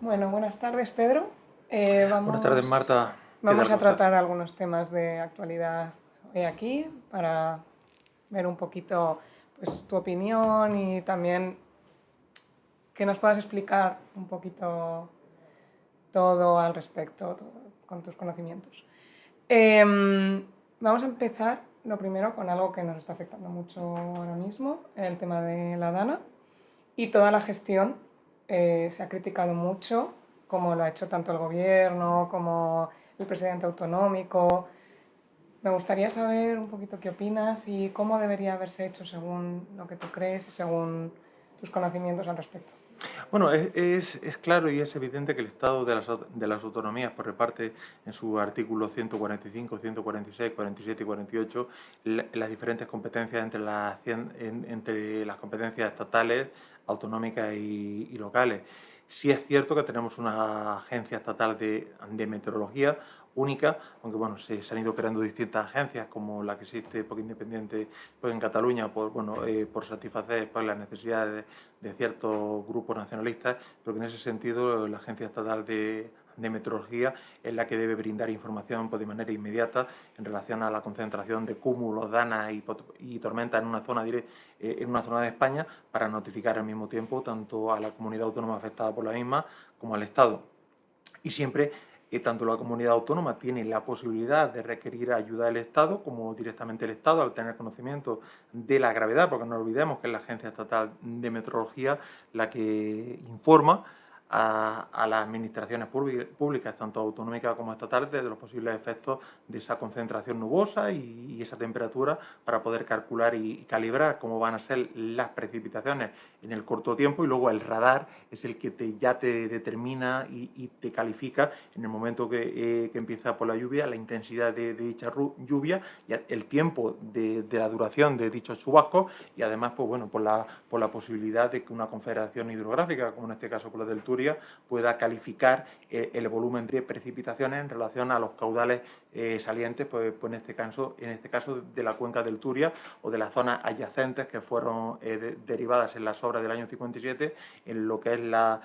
Bueno, buenas tardes, Pedro. Buenas tardes, Marta. ¿Qué Vamos tal? a ¿Cómo estás? tratar algunos temas de actualidad hoy aquí para ver un poquito pues, tu opinión y también que nos puedas explicar un poquito todo al respecto con tus conocimientos. Vamos a empezar lo primero con algo que nos está afectando mucho ahora mismo, el tema de la DANA y toda la gestión. Se ha criticado mucho, como lo ha hecho tanto el gobierno como el presidente autonómico. Me gustaría saber un poquito qué opinas y cómo debería haberse hecho según lo que tú crees y según tus conocimientos al respecto. Bueno, es claro y es evidente que el Estado de las autonomías pues, reparte en sus artículos 145, 146, 47 y 48 las diferentes competencias entre las competencias estatales, autonómicas y locales. Sí es cierto que tenemos una agencia estatal de meteorología única, aunque bueno, se han ido creando distintas agencias, como la que existe poco independiente pues, en Cataluña, por satisfacer pues, las necesidades de ciertos grupos nacionalistas, pero que en ese sentido la Agencia Estatal de Meteorología es la que debe brindar información pues, de manera inmediata en relación a la concentración de cúmulos, danas y tormentas en una zona de España, para notificar al mismo tiempo tanto a la comunidad autónoma afectada por la misma como al Estado. Y siempre tanto la comunidad autónoma tiene la posibilidad de requerir ayuda del Estado, como directamente el Estado, al tener conocimiento de la gravedad, porque no olvidemos que es la Agencia Estatal de Meteorología la que informa a las administraciones públicas, tanto autonómicas como estatales, de los posibles efectos de esa concentración nubosa y esa temperatura, para poder calcular y calibrar cómo van a ser las precipitaciones en el corto tiempo. Y luego el radar es el que ya te determina y te califica en el momento que empieza por la lluvia, la intensidad de dicha lluvia y el tiempo de la duración de dichos chubascos, y además pues bueno, por la posibilidad de que una confederación hidrográfica, como en este caso por la del Turia, pueda calificar el volumen de precipitaciones en relación a los caudales salientes, pues en este caso de la cuenca del Turia o de las zonas adyacentes que fueron derivadas en las obras del año 57 en lo que es la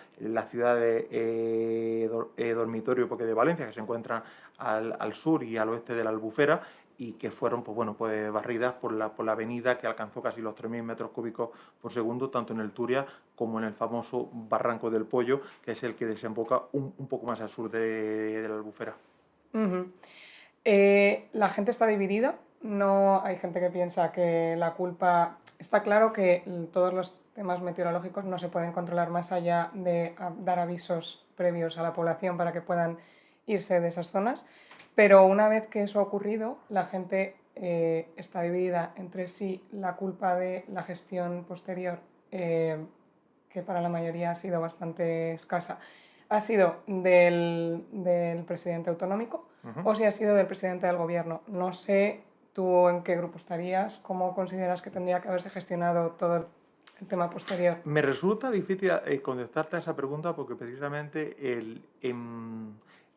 ciudad de Dormitorio de Valencia, que se encuentra al sur y al oeste de la Albufera, y que fueron pues barridas por la avenida, que alcanzó casi los 3.000 metros cúbicos por segundo, tanto en el Turia como en el famoso Barranco del Pollo, que es el que desemboca un poco más al sur de la Albufera. Uh-huh. La gente está dividida. No hay gente que piensa que la culpa... Está claro que todos los temas meteorológicos no se pueden controlar más allá de dar avisos previos a la población para que puedan irse de esas zonas, pero una vez que eso ha ocurrido, la gente está dividida entre sí la culpa de la gestión posterior, que para la mayoría ha sido bastante escasa, ha sido del presidente autonómico, o si ha sido del presidente del gobierno. No sé tú en qué grupo estarías, cómo consideras que tendría que haberse gestionado todo el tema posterior. Me resulta difícil contestarte a esa pregunta, porque precisamente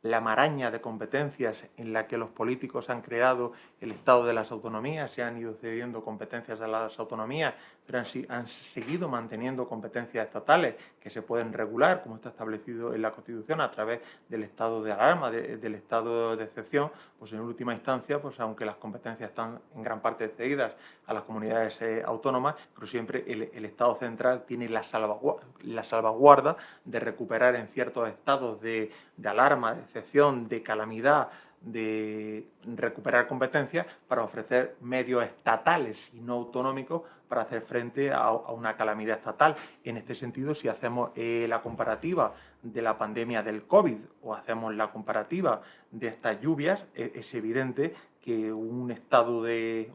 la maraña de competencias en la que los políticos han creado el Estado de las autonomías, se han ido cediendo competencias a las autonomías, pero han seguido manteniendo competencias estatales que se pueden regular, como está establecido en la Constitución, a través del estado de alarma, del estado de excepción. Pues en última instancia, pues aunque las competencias están en gran parte cedidas a las comunidades autónomas, pero siempre el Estado central tiene la salvaguarda de recuperar en ciertos estados de alarma, de excepción, de calamidad, de recuperar competencias para ofrecer medios estatales y no autonómicos para hacer frente a una calamidad estatal. En este sentido, si hacemos la comparativa de la pandemia del COVID o hacemos la comparativa de estas lluvias, es evidente que un estado de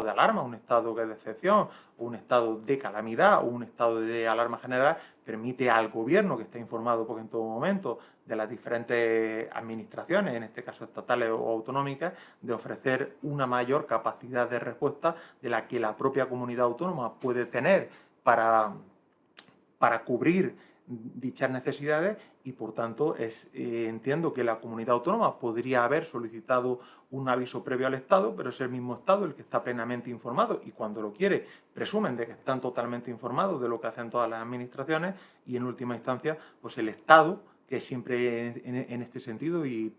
alarma, un estado de excepción, un estado de calamidad o un estado de alarma general permite al gobierno, que está informado porque en todo momento de las diferentes administraciones, en este caso estatales o autonómicas, de ofrecer una mayor capacidad de respuesta de la que la propia comunidad autónoma puede tener para cubrir dichas necesidades y, por tanto, entiendo que la comunidad autónoma podría haber solicitado un aviso previo al Estado, pero es el mismo Estado el que está plenamente informado y, cuando lo quiere, presumen de que están totalmente informados de lo que hacen todas las administraciones y, en última instancia, pues el Estado, que siempre en este sentido, y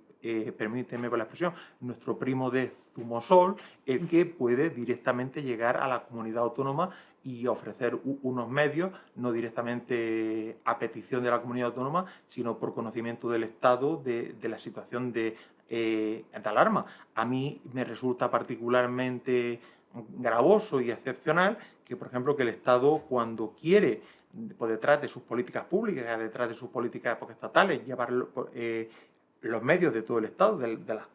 permíteme por la expresión, nuestro primo de Zumosol, el que puede directamente llegar a la comunidad autónoma y ofrecer unos medios, no directamente a petición de la comunidad autónoma, sino por conocimiento del Estado de la situación de alarma. A mí me resulta particularmente gravoso y excepcional que, por ejemplo, que el Estado, cuando quiere, por detrás de sus políticas públicas, detrás de sus políticas estatales, llevar los medios de todo el Estado, de los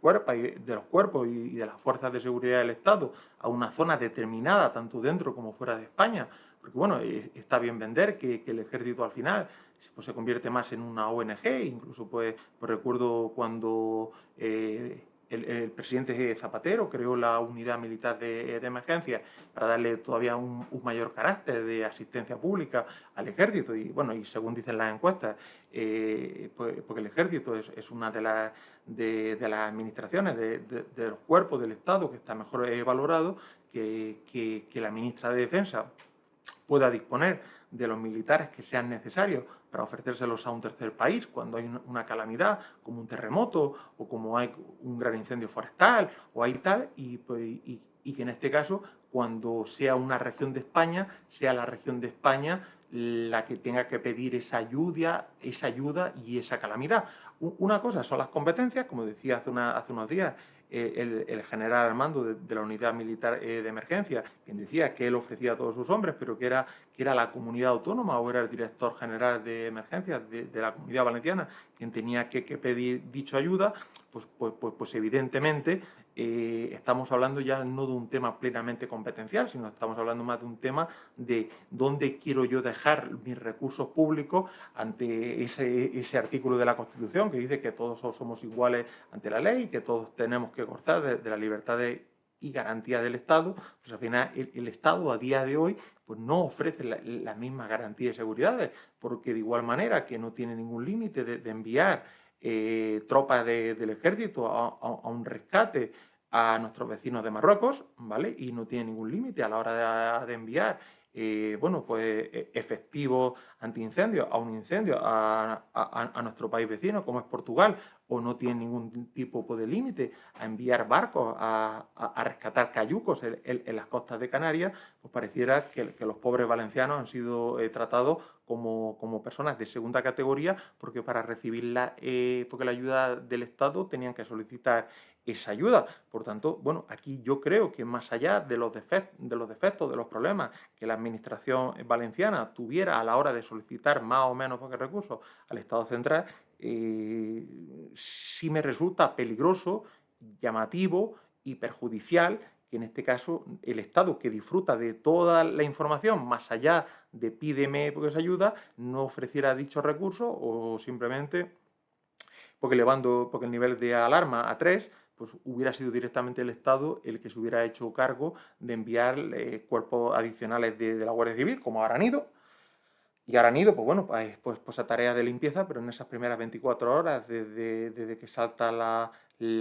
cuerpos y de las fuerzas de seguridad del Estado a una zona determinada, tanto dentro como fuera de España. Porque, bueno, está bien vender que el ejército al final pues, se convierte más en una ONG, incluso pues recuerdo cuando el presidente Zapatero creó la unidad militar de emergencia para darle todavía un mayor carácter de asistencia pública al ejército y, bueno, y según dicen las encuestas, porque el ejército es una de las administraciones, de los cuerpos del Estado que está mejor valorado, que la ministra de Defensa pueda disponer de los militares que sean necesarios para ofrecérselos a un tercer país cuando hay una calamidad, como un terremoto o como hay un gran incendio forestal o hay tal, y que en este caso, cuando sea una región de España, sea la región de España la que tenga que pedir esa ayuda y esa calamidad. Una cosa son las competencias, como decía hace unos días el general al mando de la unidad militar de emergencia, quien decía que él ofrecía a todos sus hombres, pero que era la comunidad autónoma o era el director general de emergencias de la Comunidad Valenciana quien tenía que pedir dicha ayuda, pues evidentemente estamos hablando ya no de un tema plenamente competencial, sino estamos hablando más de un tema de dónde quiero yo dejar mis recursos públicos ante ese artículo de la Constitución que dice que todos somos iguales ante la ley, que todos tenemos que gozar de la libertad y garantía del Estado. Pues al final el Estado a día de hoy pues no ofrece las mismas garantías y seguridades, porque de igual manera que no tiene ningún límite de enviar tropas del ejército a un rescate a nuestros vecinos de Marruecos, ¿vale? Y no tiene ningún límite a la hora de enviar bueno, pues efectivos antiincendios a un incendio a nuestro país vecino, como es Portugal, o no tiene ningún tipo de límite a enviar barcos a rescatar cayucos en las costas de Canarias, pues pareciera que los pobres valencianos han sido tratados como personas de segunda categoría, porque para recibir porque la ayuda del Estado tenían que solicitar esa ayuda. Por tanto, bueno, aquí yo creo que más allá de los defectos, de los problemas que la administración valenciana tuviera a la hora de solicitar más o menos pocos recursos al Estado central, sí me resulta peligroso, llamativo y perjudicial que en este caso el Estado, que disfruta de toda la información más allá de pídeme porque se ayuda, no ofreciera dichos recursos o simplemente porque el nivel de alarma a 3, pues hubiera sido directamente el Estado el que se hubiera hecho cargo de enviar cuerpos adicionales de la Guardia Civil, como ahora han ido. Y ahora han ido, pues bueno, pues a tareas de limpieza, pero en esas primeras 24 horas, desde que salta la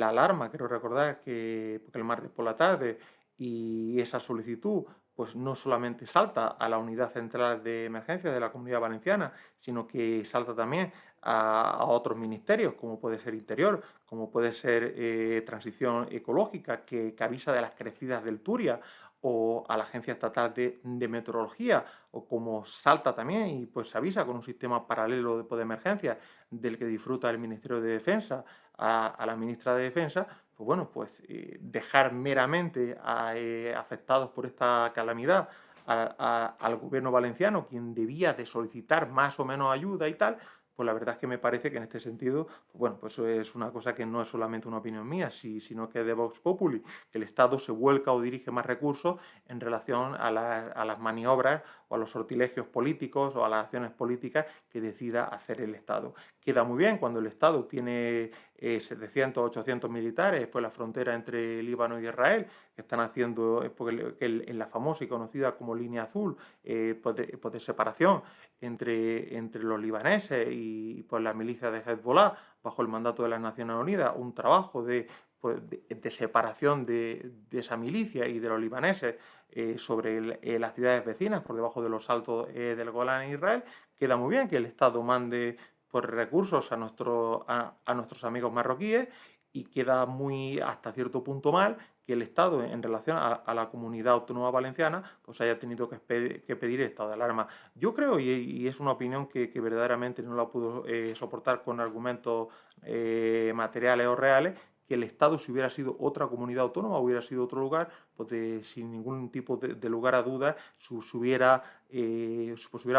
alarma, quiero recordar que porque el martes por la tarde, y esa solicitud, pues no solamente salta a la unidad central de emergencia de la Comunidad Valenciana, sino que salta también a otros ministerios, como puede ser Interior, como puede ser Transición Ecológica, que avisa de las crecidas del Turia, o a la Agencia Estatal de Meteorología, o como salta también y pues se avisa con un sistema paralelo de emergencia del que disfruta el Ministerio de Defensa a la ministra de Defensa, pues bueno, pues dejar meramente a afectados por esta calamidad al gobierno valenciano, quien debía de solicitar más o menos ayuda y tal, pues la verdad es que me parece que en este sentido, pues bueno, pues eso es una cosa que no es solamente una opinión mía, sino que es de Vox Populi, que el Estado se vuelca o dirige más recursos en relación a las maniobras o a los sortilegios políticos o a las acciones políticas que decida hacer el Estado. Queda muy bien cuando el Estado tiene 700, 800 militares, pues la frontera entre Líbano y Israel, que están haciendo en la famosa y conocida como línea azul, pues de separación entre los libaneses y pues, la milicia de Hezbollah, bajo el mandato de las Naciones Unidas, un trabajo de separación de esa milicia y de los libaneses sobre las ciudades vecinas, por debajo de los altos del Golán en Israel. Queda muy bien que el Estado mande por recursos a nuestros amigos marroquíes, y queda muy hasta cierto punto mal que el Estado, en relación a la comunidad autónoma valenciana, pues haya tenido que pedir estado de alarma. Yo creo, y es una opinión que verdaderamente no la puedo soportar con argumentos materiales o reales, que el Estado, si hubiera sido otra comunidad autónoma, hubiera sido otro lugar, pues sin ningún tipo de lugar a dudas, pues hubiera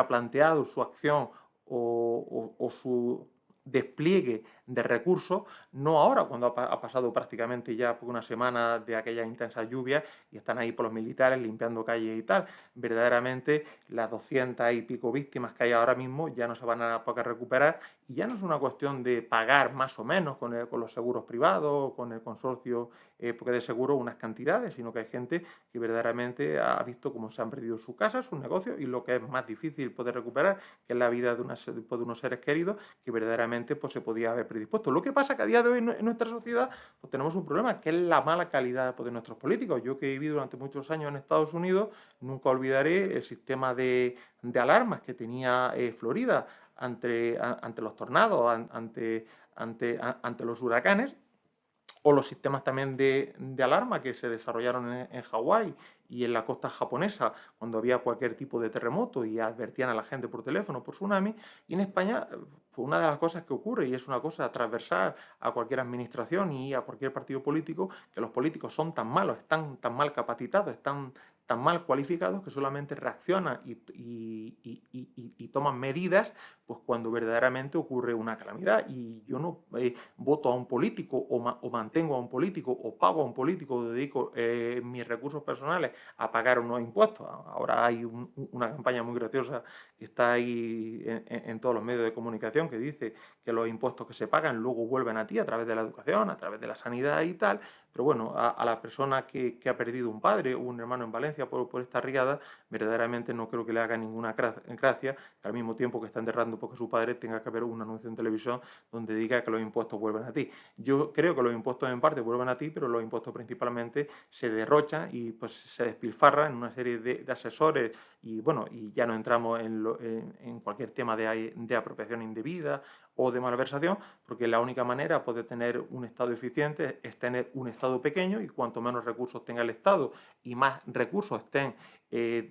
planteado su acción o su despliegue de recursos, no ahora, cuando ha pasado prácticamente ya una semana de aquellas intensas lluvias y están ahí por los militares limpiando calles y tal. Verdaderamente, las 200 y pico víctimas que hay ahora mismo ya no se van a poder recuperar, y ya no es una cuestión de pagar más o menos con los seguros privados, con el consorcio porque de seguro unas cantidades, sino que hay gente que verdaderamente ha visto cómo se han perdido su casa, sus negocios, y lo que es más difícil poder recuperar, que es la vida de unos seres queridos que verdaderamente pues, se podía haber predispuesto. Lo que pasa es que a día de hoy en nuestra sociedad pues, tenemos un problema, que es la mala calidad pues, de nuestros políticos. Yo, que he vivido durante muchos años en Estados Unidos, nunca olvidaré el sistema de alarmas que tenía Florida ante los tornados, ante los huracanes, o los sistemas también de alarma que se desarrollaron en Hawái y en la costa japonesa cuando había cualquier tipo de terremoto y advertían a la gente por teléfono por tsunami. Y en España, pues una de las cosas que ocurre, y es una cosa transversal a cualquier administración y a cualquier partido político, que los políticos son tan malos, están tan mal capacitados, están tan mal cualificados, que solamente reaccionan y toman medidas pues cuando verdaderamente ocurre una calamidad. Y yo no voto a un político o mantengo a un político o pago a un político o dedico mis recursos personales a pagar unos impuestos. Ahora hay una campaña muy graciosa que está ahí en todos los medios de comunicación, que dice que los impuestos que se pagan luego vuelven a ti a través de la educación, a través de la sanidad y tal. Pero bueno, a la persona que ha perdido un padre o un hermano en Valencia por esta riada, verdaderamente no creo que le haga ninguna gracia que al mismo tiempo que está enterrando porque su padre tenga que ver un anuncio en televisión donde diga que los impuestos vuelven a ti. Yo creo que los impuestos en parte vuelven a ti, pero los impuestos principalmente se derrochan y pues se despilfarran en una serie de asesores, y bueno, y ya no entramos en cualquier tema de apropiación indebida o de malversación, porque la única manera pues, de tener un Estado eficiente es tener un Estado pequeño, y cuanto menos recursos tenga el Estado y más recursos estén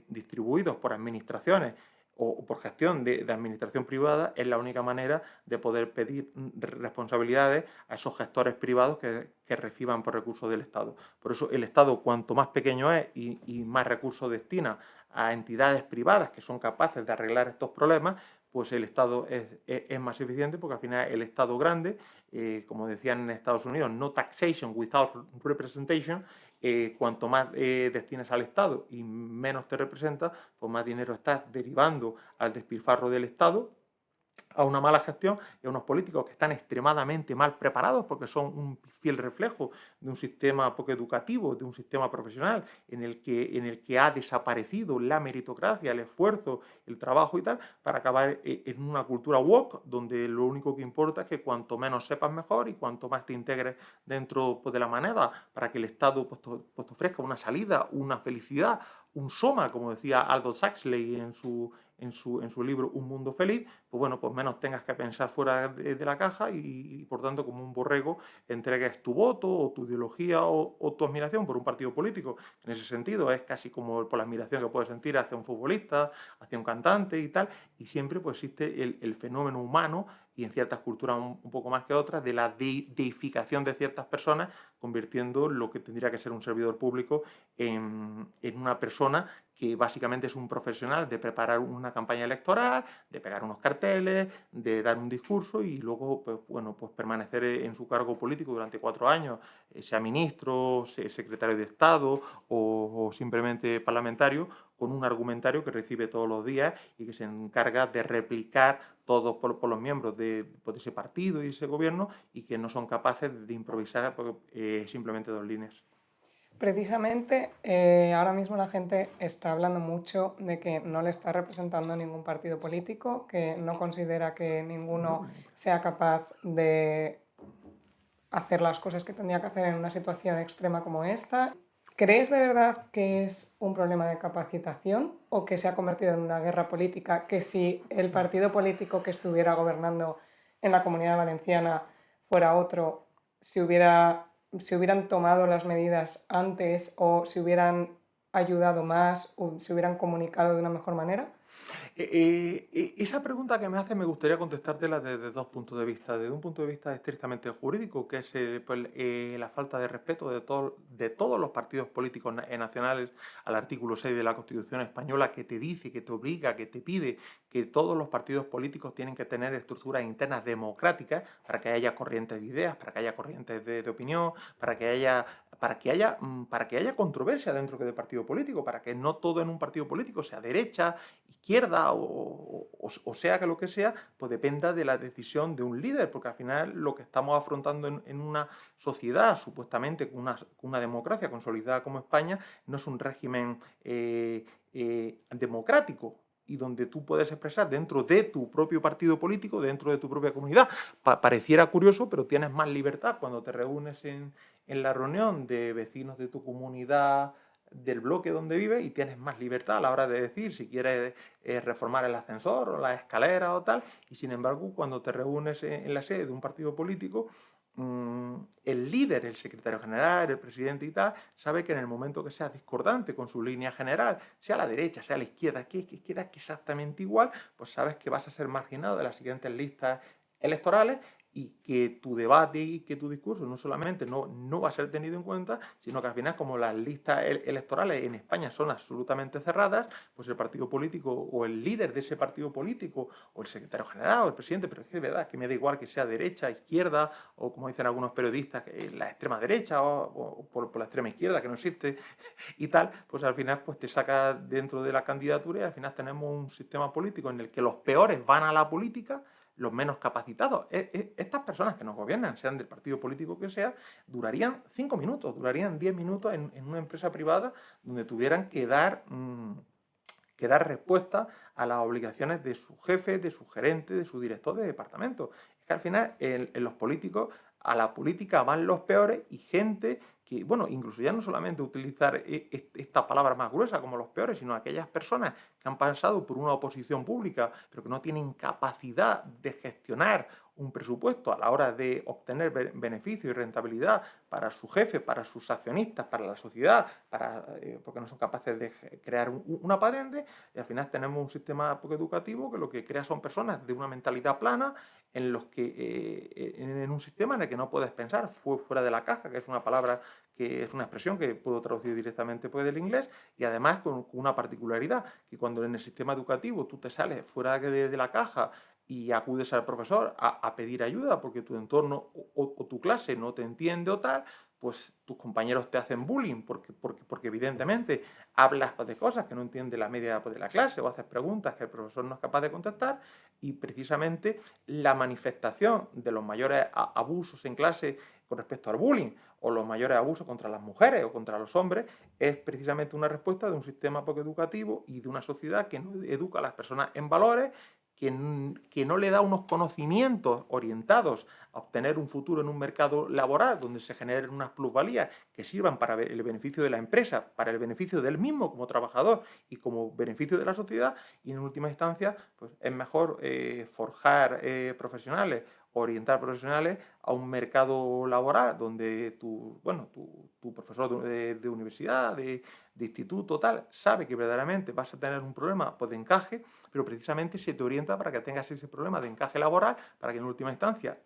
distribuidos por administraciones o por gestión de administración privada, es la única manera de poder pedir responsabilidades a esos gestores privados que reciban por recursos del Estado. Por eso el Estado, cuanto más pequeño es y más recursos destina a entidades privadas que son capaces de arreglar estos problemas, pues el Estado es más eficiente, porque al final el Estado grande, como decían en Estados Unidos, no taxation without representation. Cuanto más destinas al Estado y menos te representa, pues más dinero estás derivando al despilfarro del Estado, a una mala gestión y a unos políticos que están extremadamente mal preparados, porque son un fiel reflejo de un sistema poco educativo, de un sistema profesional en el que ha desaparecido la meritocracia, el esfuerzo, el trabajo y tal, para acabar en una cultura woke, donde lo único que importa es que cuanto menos sepas mejor y cuanto más te integres dentro pues, de la manada, para que el Estado te ofrezca una salida, una felicidad, un soma, como decía Aldous Huxley en su libro Un Mundo Feliz. Pues bueno, pues menos tengas que pensar fuera de la caja y, por tanto, como un borrego, entregues tu voto o tu ideología o tu admiración por un partido político. En ese sentido, es casi como por la admiración que puedes sentir hacia un futbolista, hacia un cantante y tal, y siempre pues existe el fenómeno humano y en ciertas culturas un poco más que otras, de la deificación de ciertas personas, convirtiendo lo que tendría que ser un servidor público en una persona que básicamente es un profesional de preparar una campaña electoral, de pegar unos carteles, de dar un discurso y luego pues, bueno, pues permanecer en su cargo político durante 4 años, sea ministro, sea secretario de Estado o simplemente parlamentario, con un argumentario que recibe todos los días y que se encarga de replicar todos por los miembros de ese partido y ese gobierno y que no son capaces de improvisar simplemente 2 líneas. Precisamente, ahora mismo la gente está hablando mucho de que no le está representando ningún partido político, que no considera que ninguno sea capaz de hacer las cosas que tendría que hacer en una situación extrema como esta. ¿Crees de verdad que es un problema de capacitación o que se ha convertido en una guerra política? Que si el partido político que estuviera gobernando en la Comunidad Valenciana fuera otro, se hubieran tomado las medidas antes o se hubieran ayudado más o se hubieran comunicado de una mejor manera? Esa pregunta que me hace me gustaría contestártela desde 2 puntos de vista. Desde un punto de vista estrictamente jurídico, que es pues, la falta de respeto de todos los partidos políticos nacionales al artículo 6 de la Constitución española, que te dice, que te obliga, que te pide que todos los partidos políticos tienen que tener estructuras internas democráticas para que haya corrientes de ideas, para que haya corrientes de opinión, para que haya controversia dentro del partido político, para que no todo en un partido político sea derecha, izquierda o sea que lo que sea, pues dependa de la decisión de un líder, porque al final lo que estamos afrontando en una sociedad supuestamente con una democracia consolidada como España no es un régimen democrático y donde tú puedes expresar dentro de tu propio partido político, dentro de tu propia comunidad. Pareciera curioso, pero tienes más libertad cuando te reúnes en la reunión de vecinos de tu comunidad, del bloque donde vives, y tienes más libertad a la hora de decir si quieres reformar el ascensor o la escalera o tal, y sin embargo cuando te reúnes en la sede de un partido político, el líder, el secretario general, el presidente y tal, sabe que en el momento que sea discordante con su línea general, sea a la derecha, sea a la izquierda, que queda exactamente igual, pues sabes que vas a ser marginado de las siguientes listas electorales y que tu debate y que tu discurso no solamente no va a ser tenido en cuenta, sino que al final, como las listas electorales en España son absolutamente cerradas, pues el partido político o el líder de ese partido político o el secretario general o el presidente, pero es que de verdad que me da igual que sea derecha, izquierda o como dicen algunos periodistas, que la extrema derecha o por la extrema izquierda que no existe y tal, pues al final pues te saca dentro de la candidatura y al final tenemos un sistema político en el que los peores van a la política, los menos capacitados. Estas personas que nos gobiernan, sean del partido político que sea, durarían 5 minutos, durarían 10 minutos en una empresa privada donde tuvieran que dar respuesta a las obligaciones de su jefe, de su gerente, de su director de departamento. Es que al final en los políticos, a la política van los peores y gente que, bueno, incluso ya no solamente utilizar esta palabra más gruesa como los peores, sino aquellas personas que han pasado por una oposición pública, pero que no tienen capacidad de gestionar un presupuesto a la hora de obtener beneficio y rentabilidad para su jefe, para sus accionistas, para la sociedad, porque no son capaces de crear una patente, y al final tenemos un sistema educativo que lo que crea son personas de una mentalidad plana en los que en un sistema en el que no puedes pensar fuera de la caja, que es una palabra que es una expresión que puedo traducir directamente pues, del inglés, y además con una particularidad, que cuando en el sistema educativo tú te sales fuera de la caja y acudes al profesor a pedir ayuda porque tu entorno o tu clase no te entiende o tal, pues tus compañeros te hacen bullying porque evidentemente hablas de cosas que no entiende la media de la clase o haces preguntas que el profesor no es capaz de contestar, y precisamente la manifestación de los mayores abusos en clase con respecto al bullying o los mayores abusos contra las mujeres o contra los hombres es precisamente una respuesta de un sistema poco educativo y de una sociedad que no educa a las personas en valores, que no le da unos conocimientos orientados a obtener un futuro en un mercado laboral donde se generen unas plusvalías que sirvan para el beneficio de la empresa, para el beneficio del mismo como trabajador y como beneficio de la sociedad, y en última instancia pues es mejor forjar profesionales orientar profesionales a un mercado laboral donde tu profesor de universidad, de instituto, tal, sabe que verdaderamente vas a tener un problema pues, de encaje, pero precisamente se te orienta para que tengas ese problema de encaje laboral, para que en última instancia,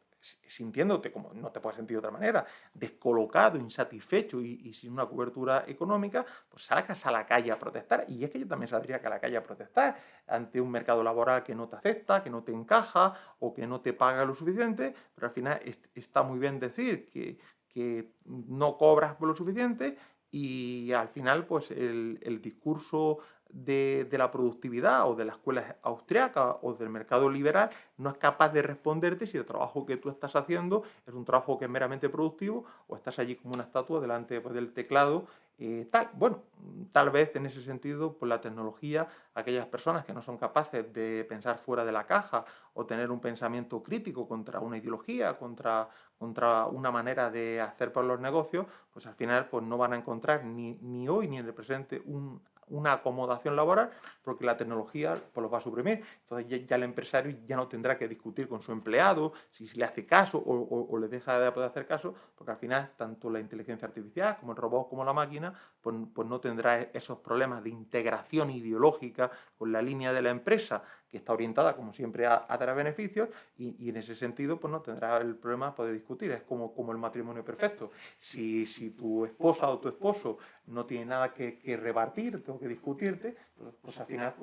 sintiéndote como no te puedes sentir de otra manera, descolocado, insatisfecho y sin una cobertura económica, pues salgas a la calle a protestar. Y es que yo también saldría a la calle a protestar ante un mercado laboral que no te acepta, que no te encaja o que no te paga lo suficiente, pero al final está muy bien decir que no cobras por lo suficiente y al final pues el discurso de la productividad o de la escuela austriaca o del mercado liberal no es capaz de responderte si el trabajo que tú estás haciendo es un trabajo que es meramente productivo o estás allí como una estatua delante pues, del teclado. Bueno, tal vez en ese sentido, pues la tecnología, aquellas personas que no son capaces de pensar fuera de la caja o tener un pensamiento crítico contra una ideología, contra una manera de hacer por los negocios, pues al final pues no van a encontrar ni hoy ni en el presente una acomodación laboral porque la tecnología pues, los va a suprimir. Entonces ya el empresario ya no tendrá que discutir con su empleado si le hace caso o le deja de poder hacer caso, porque al final tanto la inteligencia artificial como el robot como la máquina pues no tendrá esos problemas de integración ideológica con la línea de la empresa que está orientada como siempre a dar beneficios y en ese sentido pues no tendrá el problema de poder discutir. Es como el matrimonio perfecto. Si tu esposa o tu esposo no tiene nada que rebatirte o que discutirte, pues al final,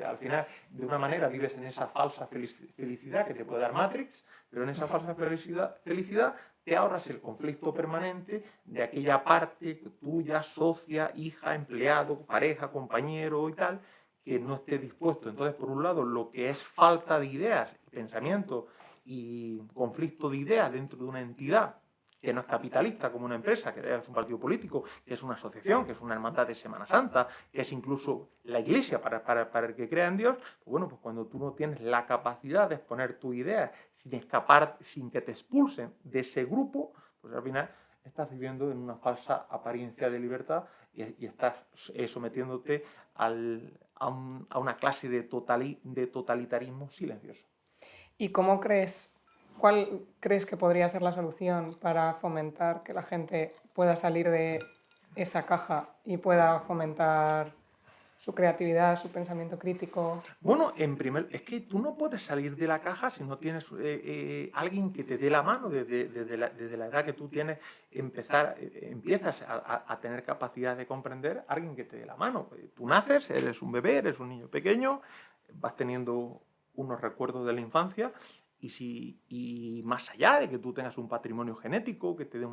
al final de una manera vives en esa falsa felicidad que te puede dar Matrix, pero en esa falsa felicidad te ahorras el conflicto permanente de aquella parte tuya, socia, hija, empleado, pareja, compañero y tal, que no esté dispuesto. Entonces, por un lado, lo que es falta de ideas, pensamiento y conflicto de ideas dentro de una entidad que no es capitalista como una empresa, que es un partido político, que es una asociación, que es una hermandad de Semana Santa, que es incluso la iglesia para el que crea en Dios, pues cuando tú no tienes la capacidad de exponer tu idea sin escapar, sin que te expulsen de ese grupo, pues al final estás viviendo en una falsa apariencia de libertad y estás sometiéndote a una clase de totalitarismo silencioso. ¿Y cuál crees que podría ser la solución para fomentar que la gente pueda salir de esa caja y pueda fomentar su creatividad, su pensamiento crítico? Bueno, es que tú no puedes salir de la caja si no tienes alguien que te dé la mano desde la edad que tú tienes, empiezas a tener capacidad de comprender a alguien que te dé la mano. Tú naces, eres un bebé, eres un niño pequeño, vas teniendo unos recuerdos de la infancia y más allá de que tú tengas un patrimonio genético que te dé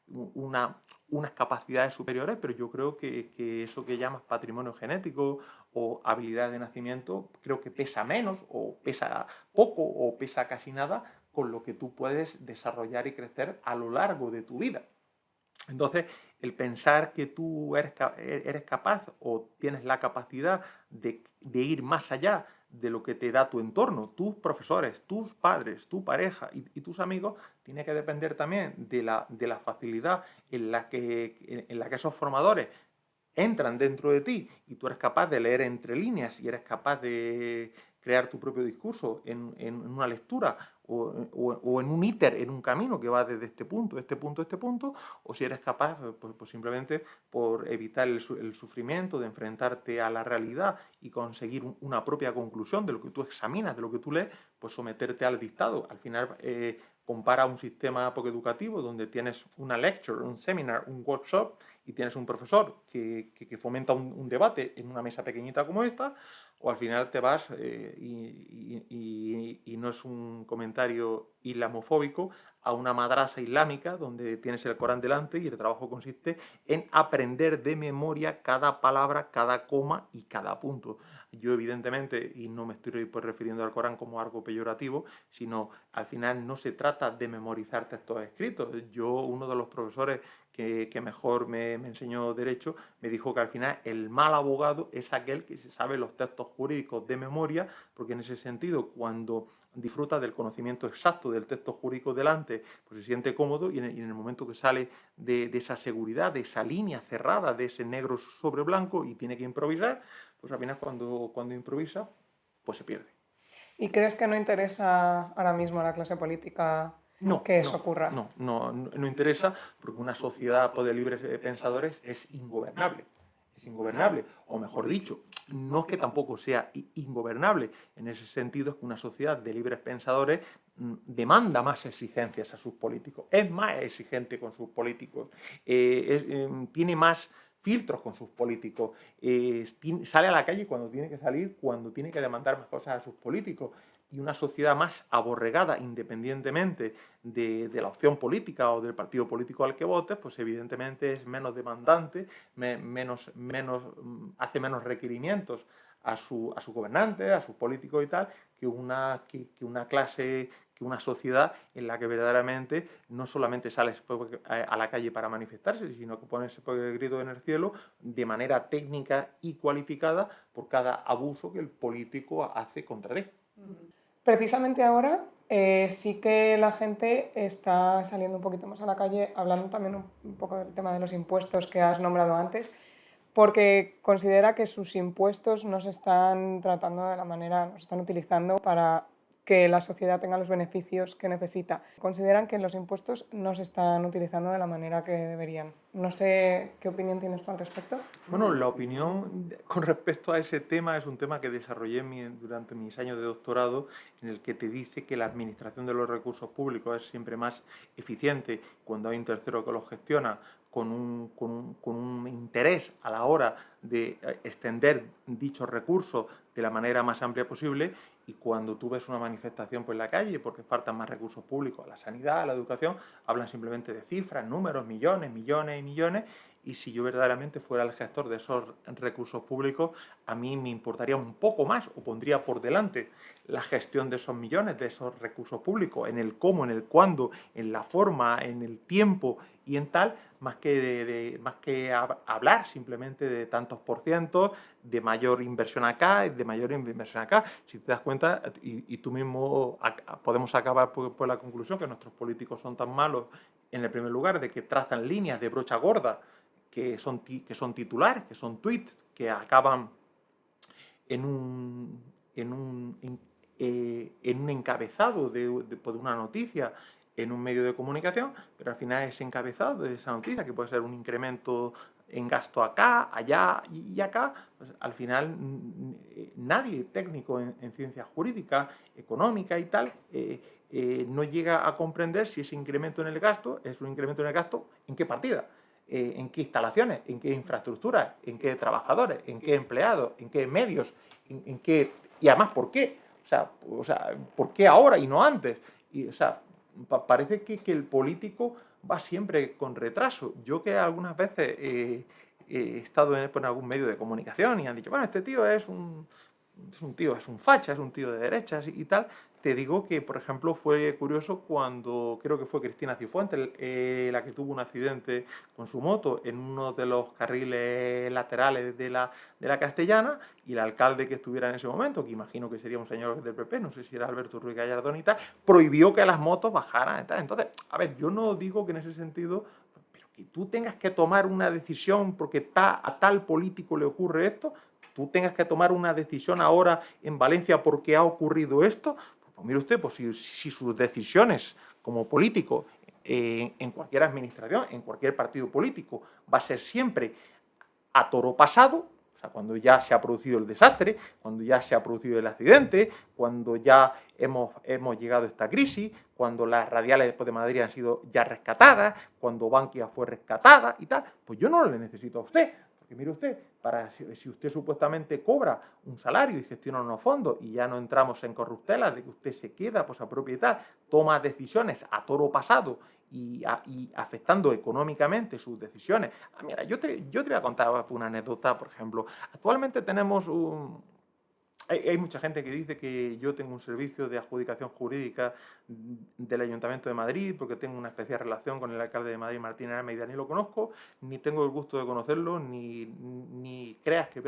unas capacidades superiores, pero yo creo que eso que llamas patrimonio genético o habilidad de nacimiento, creo que pesa menos o pesa poco o pesa casi nada con lo que tú puedes desarrollar y crecer a lo largo de tu vida. Entonces, el pensar que tú eres capaz o tienes la capacidad de ir más allá de lo que te da tu entorno, tus profesores, tus padres, tu pareja y tus amigos, tiene que depender también de la facilidad en la que esos formadores entran dentro de ti y tú eres capaz de leer entre líneas y eres capaz de crear tu propio discurso en una lectura o en un íter, en un camino que va desde este punto, este punto, este punto, o si eres capaz, pues simplemente por evitar el sufrimiento, de enfrentarte a la realidad y conseguir una propia conclusión de lo que tú examinas, de lo que tú lees, pues someterte al dictado. Al final, compara un sistema poco educativo donde tienes una lecture, un seminar, un workshop y tienes un profesor que fomenta un debate en una mesa pequeñita como esta, o al final te vas y no es un comentario islamofóbico a una madrasa islámica donde tienes el Corán delante y el trabajo consiste en aprender de memoria cada palabra, cada coma y cada punto. Yo evidentemente, y no me estoy pues, refiriendo al Corán como algo peyorativo, sino al final no se trata de memorizar textos escritos. Uno de los profesores que mejor me enseñó Derecho, me dijo que al final el mal abogado es aquel que se sabe los textos jurídicos de memoria, porque en ese sentido, cuando disfruta del conocimiento exacto del texto jurídico delante, pues se siente cómodo y en el momento que sale de esa seguridad, de esa línea cerrada, de ese negro sobre blanco y tiene que improvisar, pues al final cuando improvisa, pues se pierde. ¿Y crees que no interesa ahora mismo a la clase política No, que eso no, ocurra? no interesa porque una sociedad de libres pensadores es ingobernable. Es ingobernable, o mejor dicho, no es que tampoco sea ingobernable. En ese sentido es que una sociedad de libres pensadores demanda más exigencias a sus políticos, es más exigente con sus políticos, tiene más filtros con sus políticos, sale a la calle cuando tiene que salir, cuando tiene que demandar más cosas a sus políticos. Y una sociedad más aborregada, independientemente de la opción política o del partido político al que votes, pues evidentemente es menos demandante, hace menos requerimientos a su gobernante, a sus políticos y tal, que una clase, que una sociedad en la que verdaderamente no solamente sales a la calle para manifestarse, sino que pones el grito en el cielo de manera técnica y cualificada por cada abuso que el político hace contra él. Precisamente ahora sí que la gente está saliendo un poquito más a la calle, hablando también un poco del tema de los impuestos que has nombrado antes, porque considera que sus impuestos no se están tratando de la manera, no se están utilizando para que la sociedad tenga los beneficios que necesita. Consideran que los impuestos no se están utilizando de la manera que deberían. No sé qué opinión tienes tú al respecto. Bueno, la opinión con respecto a ese tema es un tema que desarrollé durante mis años de doctorado, en el que te dice que la administración de los recursos públicos es siempre más eficiente cuando hay un tercero que los gestiona con un interés a la hora de extender dichos recursos de la manera más amplia posible, y cuando tú ves una manifestación por la calle porque faltan más recursos públicos a la sanidad, a la educación, hablan simplemente de cifras, números, millones, millones y millones. Y si yo verdaderamente fuera el gestor de esos recursos públicos, a mí me importaría un poco más o pondría por delante la gestión de esos millones, de esos recursos públicos, en el cómo, en el cuándo, en la forma, en el tiempo y en tal, más que hablar simplemente de tantos por cientos, de mayor inversión acá, de mayor inversión acá. Si te das cuenta, y tú mismo podemos acabar por la conclusión que nuestros políticos son tan malos, en el primer lugar, de que trazan líneas de brocha gorda que son titulares, que son tweets, que acaban en un encabezado de una noticia en un medio de comunicación, pero al final ese encabezado de esa noticia, que puede ser un incremento en gasto acá, allá y acá, pues al final nadie técnico en ciencias jurídicas, económicas y tal, no llega a comprender si ese incremento en el gasto es un incremento en el gasto, en qué partida, en qué instalaciones, en qué infraestructuras, en qué trabajadores, en qué empleados, en qué medios, en qué, y además por qué. ¿Por qué ahora y no antes? Y, parece que el político va siempre con retraso. Yo que algunas veces he estado en algún medio de comunicación y han dicho, bueno, este tío es un tío, es un facha, es un tío de derechas y tal. Te digo que, por ejemplo, fue curioso cuando creo que fue Cristina Cifuentes la que tuvo un accidente con su moto en uno de los carriles laterales de la Castellana, y el alcalde que estuviera en ese momento, que imagino que sería un señor del PP, no sé si era Alberto Ruiz Gallardón y tal, prohibió que las motos bajaran y tal. Entonces, a ver, yo no digo que en ese sentido, pero que tú tengas que tomar una decisión porque a tal político le ocurre esto, tú tengas que tomar una decisión ahora en Valencia porque ha ocurrido esto, pues mire usted, pues si sus decisiones como político en cualquier administración, en cualquier partido político, va a ser siempre a toro pasado, o sea, cuando ya se ha producido el desastre, cuando ya se ha producido el accidente, cuando ya hemos llegado a esta crisis, cuando las radiales después de Madrid han sido ya rescatadas, cuando Bankia fue rescatada y tal, pues yo no le necesito a usted. Porque mire usted, si usted supuestamente cobra un salario y gestiona unos fondos y ya no entramos en corruptelas de que usted se queda, pues a propiedad, toma decisiones a toro pasado y afectando económicamente sus decisiones. Mira, yo te voy a contar una anécdota, por ejemplo. Actualmente tenemos hay mucha gente que dice que yo tengo un servicio de adjudicación jurídica del Ayuntamiento de Madrid porque tengo una especial relación con el alcalde de Madrid, Martín Almeida. Ni lo conozco, ni tengo el gusto de conocerlo, ni creas que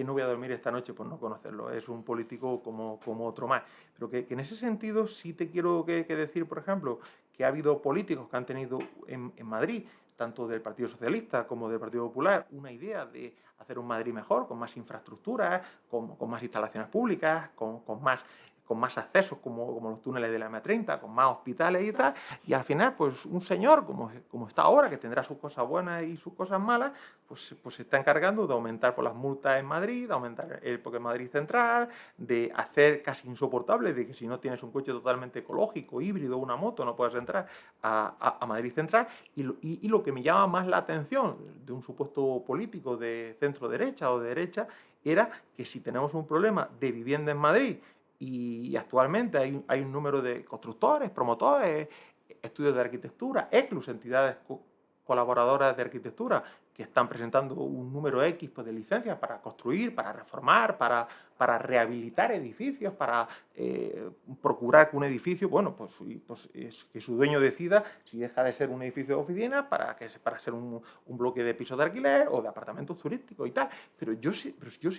no voy a dormir esta noche por no conocerlo. Es un político como otro más. Pero que en ese sentido sí te quiero que decir, por ejemplo, que ha habido políticos que han tenido en Madrid, tanto del Partido Socialista como del Partido Popular, una idea de hacer un Madrid mejor, con más infraestructuras, con más instalaciones públicas, con más accesos como los túneles de la M30, con más hospitales y tal, y al final pues un señor como está ahora, que tendrá sus cosas buenas y sus cosas malas, pues se está encargando de aumentar por las multas en Madrid, de aumentar el porque Madrid Central, de hacer casi insoportable de que si no tienes un coche totalmente ecológico, híbrido, una moto, no puedes entrar a Madrid Central. Y lo que me llama más la atención de un supuesto político de centro derecha o de derecha era que si tenemos un problema de vivienda en Madrid y actualmente hay un número de constructores, promotores, estudios de arquitectura, ECLUS, entidades colaboradoras de arquitectura, que están presentando un número X pues, de licencias para construir, para reformar, para rehabilitar edificios, para procurar que un edificio, bueno, pues que su dueño decida si deja de ser un edificio de oficina para ser un bloque de pisos de alquiler o de apartamentos turísticos y tal. Pero yo sí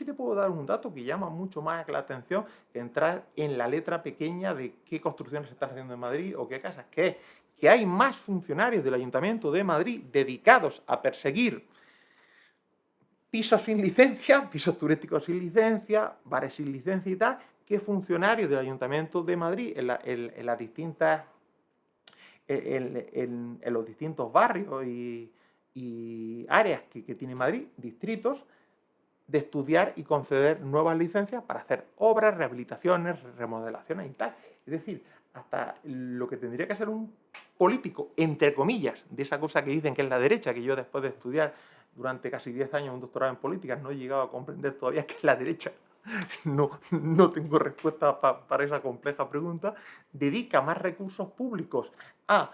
te puedo dar un dato que llama mucho más la atención que entrar en la letra pequeña de qué construcciones se están haciendo en Madrid o qué casas, que hay más funcionarios del Ayuntamiento de Madrid dedicados a perseguir pisos sin licencia, pisos turísticos sin licencia, bares sin licencia y tal, que funcionarios del Ayuntamiento de Madrid en las distintas, en los distintos barrios y áreas que tiene Madrid, distritos, de estudiar y conceder nuevas licencias para hacer obras, rehabilitaciones, remodelaciones y tal. Es decir, hasta lo que tendría que ser un político, entre comillas, de esa cosa que dicen que es la derecha, que yo después de estudiar durante casi 10 años un doctorado en políticas no he llegado a comprender todavía qué es la derecha. No tengo respuesta para esa compleja pregunta. Dedica más recursos públicos a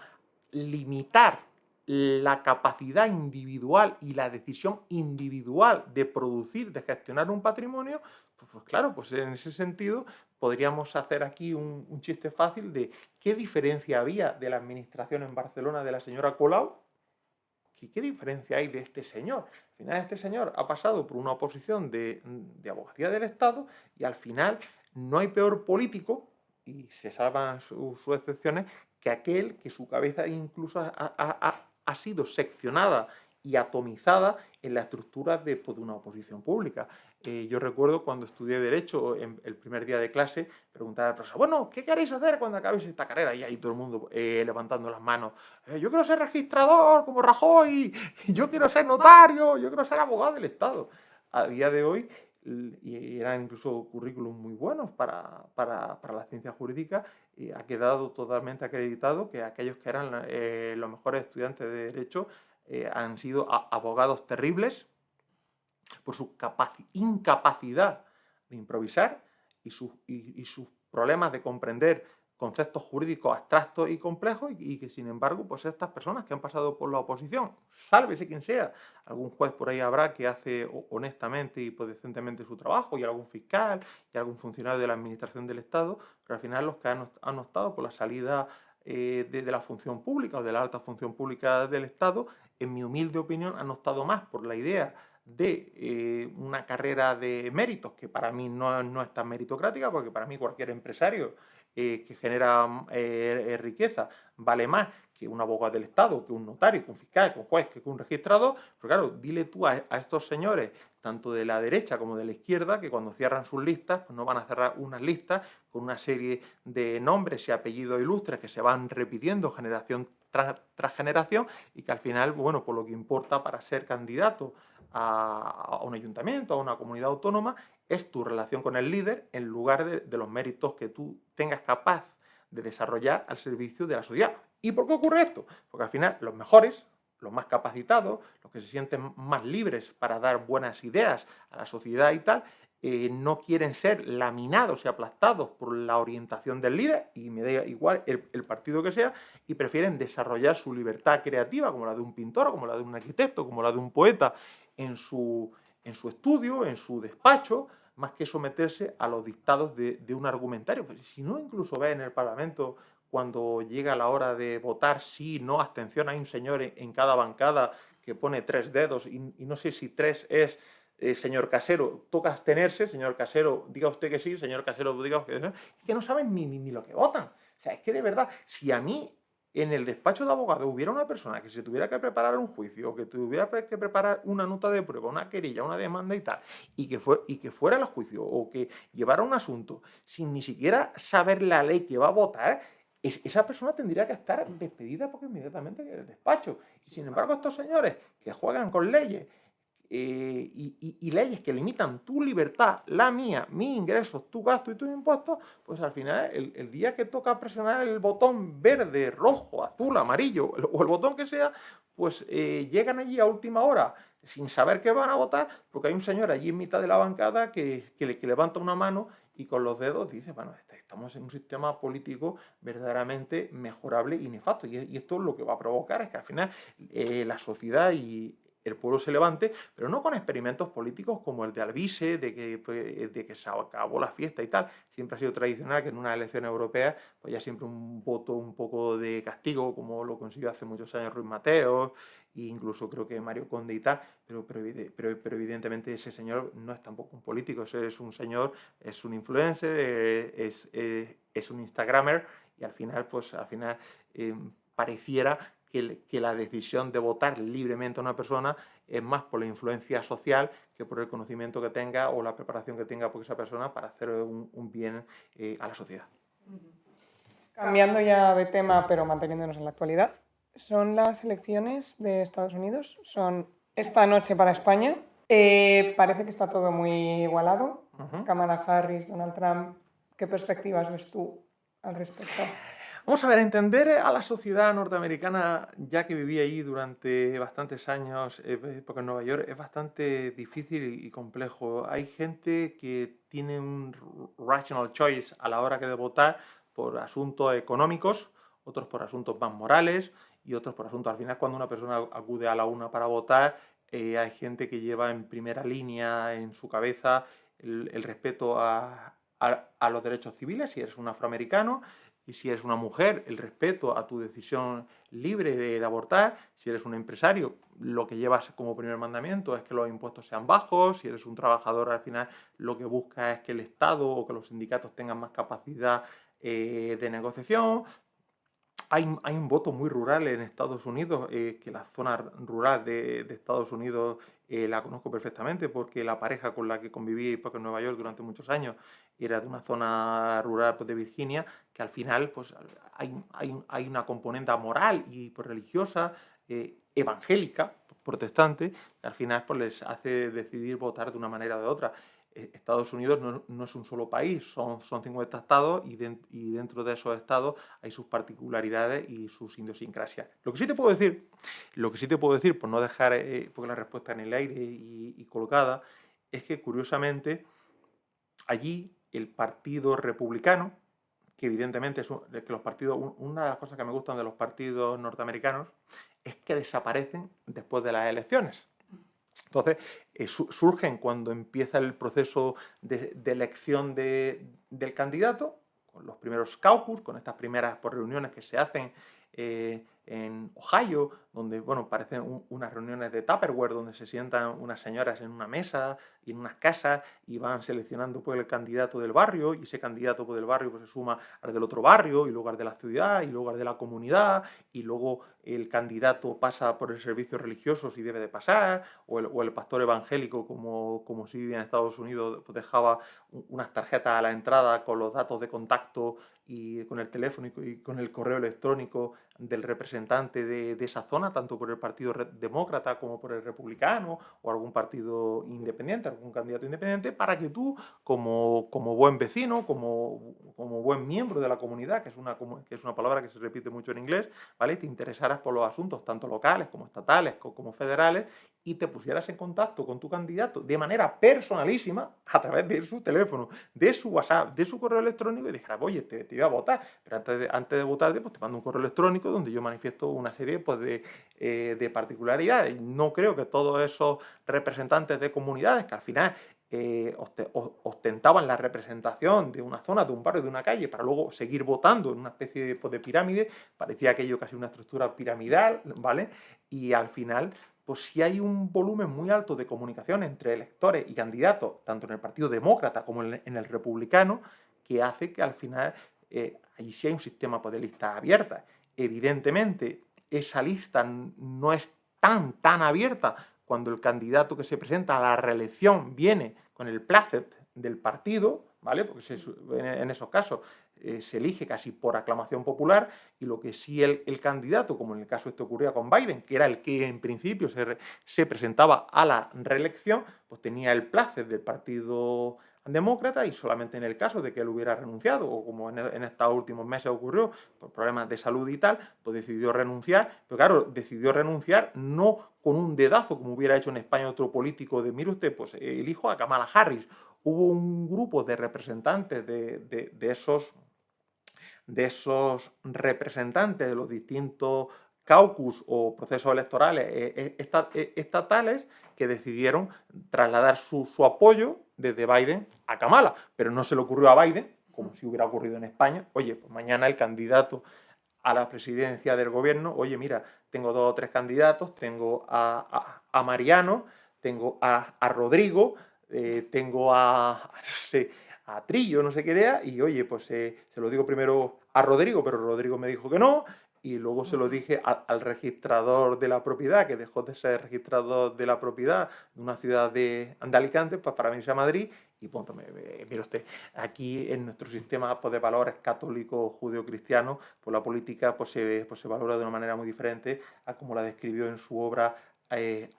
limitar la capacidad individual y la decisión individual de producir, de gestionar un patrimonio, pues claro, pues en ese sentido podríamos hacer aquí un chiste fácil de qué diferencia había de la administración en Barcelona de la señora Colau. ¿Qué diferencia hay de este señor? Al final este señor ha pasado por una oposición de abogacía del Estado y al final no hay peor político, y se salvan sus excepciones, que aquel que su cabeza incluso ha sido seccionada y atomizada en la estructura de una oposición pública. Yo recuerdo cuando estudié Derecho, en el primer día de clase, preguntaba al profesor, bueno, ¿qué queréis hacer cuando acabéis esta carrera? Y ahí todo el mundo levantando las manos. Yo quiero ser registrador, como Rajoy, yo quiero ser notario, yo quiero ser abogado del Estado. A día de hoy, y eran incluso currículums muy buenos para la ciencia jurídica, ha quedado totalmente acreditado que aquellos que eran los mejores estudiantes de Derecho han sido abogados terribles por su incapacidad de improvisar y sus problemas de comprender conceptos jurídicos abstractos y complejos y que sin embargo pues estas personas que han pasado por la oposición, sálvese quien sea, algún juez por ahí habrá que hace honestamente y pues decentemente su trabajo y algún fiscal y algún funcionario de la administración del Estado, pero al final los que han optado por la salida de la función pública o de la alta función pública del Estado, en mi humilde opinión han optado más por la idea de una carrera de méritos que para mí no es tan meritocrática, porque para mí cualquier empresario que genera riqueza vale más que un abogado del Estado, que un notario, que un fiscal, que un juez, que un registrador. Pero claro, dile tú a estos señores, tanto de la derecha como de la izquierda, que cuando cierran sus listas, pues no van a cerrar unas listas con una serie de nombres y apellidos ilustres que se van repitiendo generación tras generación y que al final, bueno, por lo que importa para ser candidato a un ayuntamiento, a una comunidad autónoma, es tu relación con el líder en lugar de los méritos que tú tengas capaz de desarrollar al servicio de la sociedad. ¿Y por qué ocurre esto? Porque al final los mejores, los más capacitados, los que se sienten más libres para dar buenas ideas a la sociedad y tal, no quieren ser laminados y aplastados por la orientación del líder, y me da igual el partido que sea, y prefieren desarrollar su libertad creativa, como la de un pintor, como la de un arquitecto, como la de un poeta, en su estudio, en su despacho, más que someterse a los dictados de un argumentario. Pues si no, incluso ve en el Parlamento, cuando llega la hora de votar sí, no, abstención, hay un señor en cada bancada que pone 3 dedos y no sé si 3 es señor Casero, toca abstenerse, señor Casero, diga usted que sí, señor Casero, diga usted que no, es que no saben ni lo que votan. O sea, es que de verdad, si a mí en el despacho de abogados hubiera una persona que se tuviera que preparar un juicio, o que tuviera que preparar una nota de prueba, una querella, una demanda y tal, y que fuera al juicio, o que llevara un asunto sin ni siquiera saber la ley que va a votar, esa persona tendría que estar despedida porque inmediatamente del despacho. Y sin embargo, estos señores que juegan con leyes, y leyes que limitan tu libertad, la mía, mis ingresos, tu gasto y tus impuestos, pues al final el día que toca presionar el botón verde, rojo, azul, amarillo o el botón que sea, pues llegan allí a última hora sin saber qué van a votar, porque hay un señor allí en mitad de la bancada que levanta una mano y con los dedos dice, bueno, estamos en un sistema político verdaderamente mejorable y nefasto. Y esto lo que va a provocar es que al final la sociedad y el pueblo se levante, pero no con experimentos políticos como el de Alvise, de que se acabó la fiesta y tal. Siempre ha sido tradicional que en una elección europea pues ya siempre un voto un poco de castigo, como lo consiguió hace muchos años Ruiz Mateos, e incluso creo que Mario Conde y tal, pero evidentemente ese señor no es tampoco un político, ese es un señor, es un influencer, es un instagramer, y al final pareciera que la decisión de votar libremente a una persona es más por la influencia social que por el conocimiento que tenga o la preparación que tenga por esa persona para hacer un bien a la sociedad. Cambiando ya de tema, pero manteniéndonos en la actualidad, son las elecciones de Estados Unidos, son esta noche para España. Parece que está todo muy igualado. Kamala Harris, Donald Trump, ¿qué perspectivas ves tú al respecto? Vamos a ver, entender a la sociedad norteamericana, ya que viví ahí durante bastantes años, porque en Nueva York es bastante difícil y complejo. Hay gente que tiene un rational choice a la hora que de votar por asuntos económicos, otros por asuntos más morales y otros por asuntos. Al final, cuando una persona acude a la urna para votar, hay gente que lleva en primera línea en su cabeza el respeto a los derechos civiles, si eres un afroamericano, y si eres una mujer, el respeto a tu decisión libre de abortar. Si eres un empresario, lo que llevas como primer mandamiento es que los impuestos sean bajos. Si eres un trabajador, al final lo que buscas es que el Estado o que los sindicatos tengan más capacidad de negociación. Hay un voto muy rural en Estados Unidos, que la zona rural de Estados Unidos la conozco perfectamente porque la pareja con la que conviví porque en Nueva York durante muchos años era de una zona rural pues, de Virginia, que al final pues, hay una componente moral y pues, religiosa, evangélica, protestante, que al final pues, les hace decidir votar de una manera o de otra. Estados Unidos no es un solo país, son 50 estados y dentro de esos estados hay sus particularidades y sus idiosincrasias. Lo que sí te puedo decir, por no dejar porque la respuesta en el aire y colgada, es que curiosamente allí el Partido Republicano, que evidentemente que los partidos, una de las cosas que me gustan de los partidos norteamericanos es que desaparecen después de las elecciones. Entonces, surgen cuando empieza el proceso de elección del candidato, con los primeros caucus, con estas primeras reuniones que se hacen en Ohio, donde, bueno, parecen unas reuniones de Tupperware, donde se sientan unas señoras en una mesa y en unas casas y van seleccionando pues, el candidato del barrio, y ese candidato pues, del barrio pues, se suma al del otro barrio, y luego al de la ciudad, y luego al de la comunidad, y luego el candidato pasa por el servicio religioso si debe de pasar, o el pastor evangélico, como si vivía en Estados Unidos, pues dejaba unas tarjetas a la entrada con los datos de contacto y con el teléfono y con el correo electrónico del representante de esa zona, tanto por el Partido Demócrata como por el Republicano o algún partido independiente, algún candidato independiente, para que tú, como buen vecino, como buen miembro de la comunidad, que es una palabra que se repite mucho en inglés, ¿vale? Te interesaras por los asuntos tanto locales como estatales como federales y te pusieras en contacto con tu candidato de manera personalísima a través de su teléfono, de su WhatsApp, de su correo electrónico, y dijeras, oye, te voy a votar, pero antes de votarte, pues te mando un correo electrónico donde yo manifiesto una serie pues, de particularidades. No creo que todos esos representantes de comunidades que al final ostentaban la representación de una zona, de un barrio, de una calle, para luego seguir votando en una especie de, pues, de pirámide, parecía aquello casi una estructura piramidal, ¿vale? Y al final, pues sí hay un volumen muy alto de comunicación entre electores y candidatos, tanto en el Partido Demócrata como en el Republicano, que hace que al final allí sí hay un sistema de listas abiertas. Evidentemente, esa lista no es tan abierta cuando el candidato que se presenta a la reelección viene con el plácet del partido, ¿vale? Porque en esos casos se elige casi por aclamación popular, y lo que sí el candidato, como en el caso este ocurría con Biden, que era el que en principio se presentaba a la reelección, pues tenía el plácet del partido demócrata, y solamente en el caso de que él hubiera renunciado, o como en estos últimos meses ocurrió, por problemas de salud y tal, pues decidió renunciar. Pero claro, decidió renunciar no con un dedazo, como hubiera hecho en España otro político de, mire usted, pues elijo a Kamala Harris. Hubo un grupo de representantes de esos representantes de los distintos caucus o procesos electorales estatales, que decidieron trasladar su apoyo desde Biden a Kamala. Pero no se le ocurrió a Biden, como si hubiera ocurrido en España, oye, pues mañana el candidato a la presidencia del gobierno, oye, mira, tengo 2 o 3 candidatos, tengo a Mariano, tengo a Rodrigo, tengo a Trillo, no sé qué era, y oye, pues se lo digo primero a Rodrigo, pero Rodrigo me dijo que no, y luego se lo dije al registrador de la propiedad, que dejó de ser registrador de la propiedad de una ciudad de Alicante, pues para venirse a Madrid, y punto, mire usted, aquí en nuestro sistema pues, de valores católicos, judeo-cristianos, pues la política pues se valora de una manera muy diferente a como la describió en su obra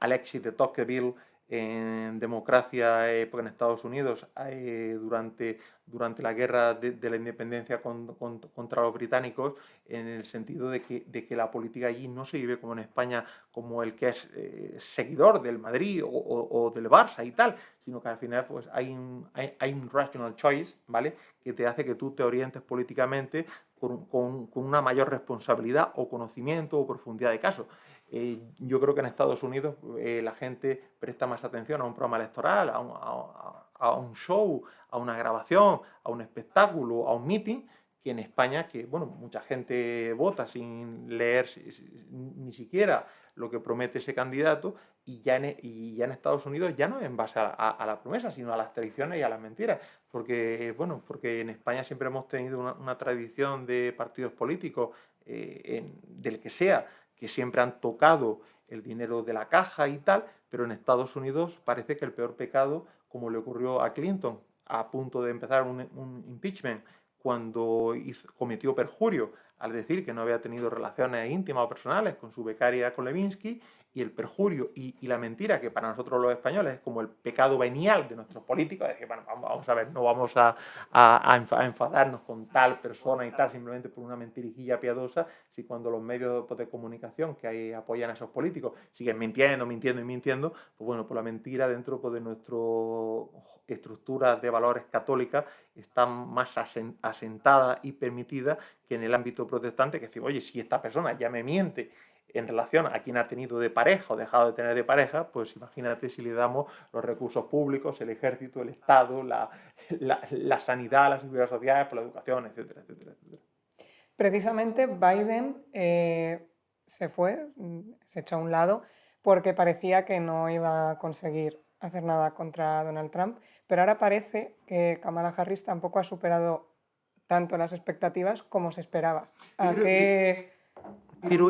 Alexis de Tocqueville en Democracia en Estados Unidos durante la guerra de la independencia contra los británicos, en el sentido de que la política allí no se vive como en España, como el que es seguidor del Madrid o del Barça y tal, sino que al final pues hay un rational choice, ¿vale? Que te hace que tú te orientes políticamente con una mayor responsabilidad o conocimiento o profundidad de caso. Yo creo que en Estados Unidos la gente presta más atención a un programa electoral, a un show, a una grabación, a un espectáculo, a un meeting, que en España, que bueno, mucha gente vota sin leer ni siquiera lo que promete ese candidato, y ya en Estados Unidos ya no es en base a la promesa, sino a las tradiciones y a las mentiras, porque en España siempre hemos tenido una tradición de partidos políticos, del que sea, que siempre han tocado el dinero de la caja y tal, pero en Estados Unidos parece que el peor pecado, como le ocurrió a Clinton, a punto de empezar un impeachment, cuando cometió perjurio al decir que no había tenido relaciones íntimas o personales con su becaria, con Levinsky, y el perjurio y la mentira, que para nosotros los españoles es como el pecado venial de nuestros políticos, es decir, bueno, vamos a ver, no vamos a enfadarnos con tal persona y tal, simplemente por una mentirijilla piadosa, si cuando los medios de comunicación que apoyan a esos políticos siguen mintiendo, pues bueno, pues la mentira dentro de nuestra estructura de valores católicas está más asentada y permitida que en el ámbito protestante, que decir, oye, si esta persona ya me miente en relación a quien ha tenido de pareja o dejado de tener de pareja, pues imagínate si le damos los recursos públicos, el ejército, el Estado, la sanidad, la seguridad social, la educación, etcétera, etcétera, etcétera. Precisamente Biden se fue, se echó a un lado, porque parecía que no iba a conseguir hacer nada contra Donald Trump, pero ahora parece que Kamala Harris tampoco ha superado tanto las expectativas como se esperaba. ¿A qué? Pero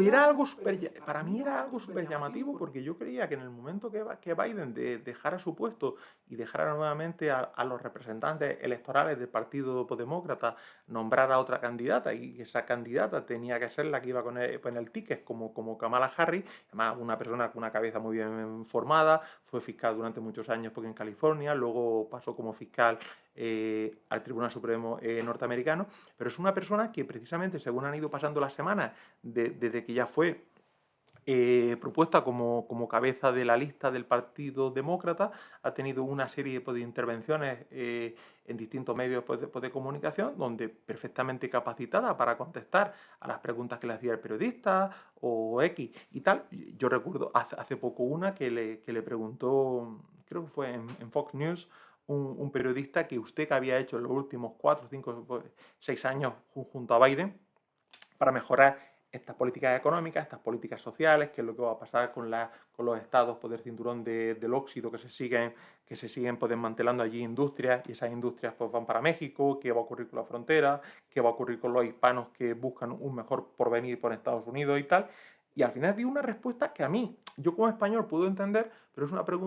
para mí era algo súper llamativo, porque yo creía que en el momento que Biden dejara su puesto y dejara nuevamente a los representantes electorales del Partido Demócrata nombrar a otra candidata, y esa candidata tenía que ser la que iba con el ticket, como Kamala Harris, además una persona con una cabeza muy bien formada, fue fiscal durante muchos años porque en California, luego pasó como fiscal al Tribunal Supremo norteamericano, pero es una persona que precisamente, según han ido pasando las semanas, desde que ya fue propuesta como cabeza de la lista del Partido Demócrata, ha tenido una serie de intervenciones en distintos medios de comunicación, donde perfectamente capacitada para contestar a las preguntas que le hacía el periodista o X y tal. Yo recuerdo hace poco una que le preguntó, creo que fue en Fox News, un periodista, que usted que había hecho en los últimos 4, 5, 6 años junto a Biden para mejorar estas políticas económicas, estas políticas sociales, qué es lo que va a pasar con los estados por el cinturón del óxido que se siguen pues, desmantelando allí industrias, y esas industrias pues, van para México, qué va a ocurrir con la frontera, qué va a ocurrir con los hispanos que buscan un mejor porvenir por Estados Unidos y tal. Y al final di una respuesta que a mí, yo como español puedo entender, pero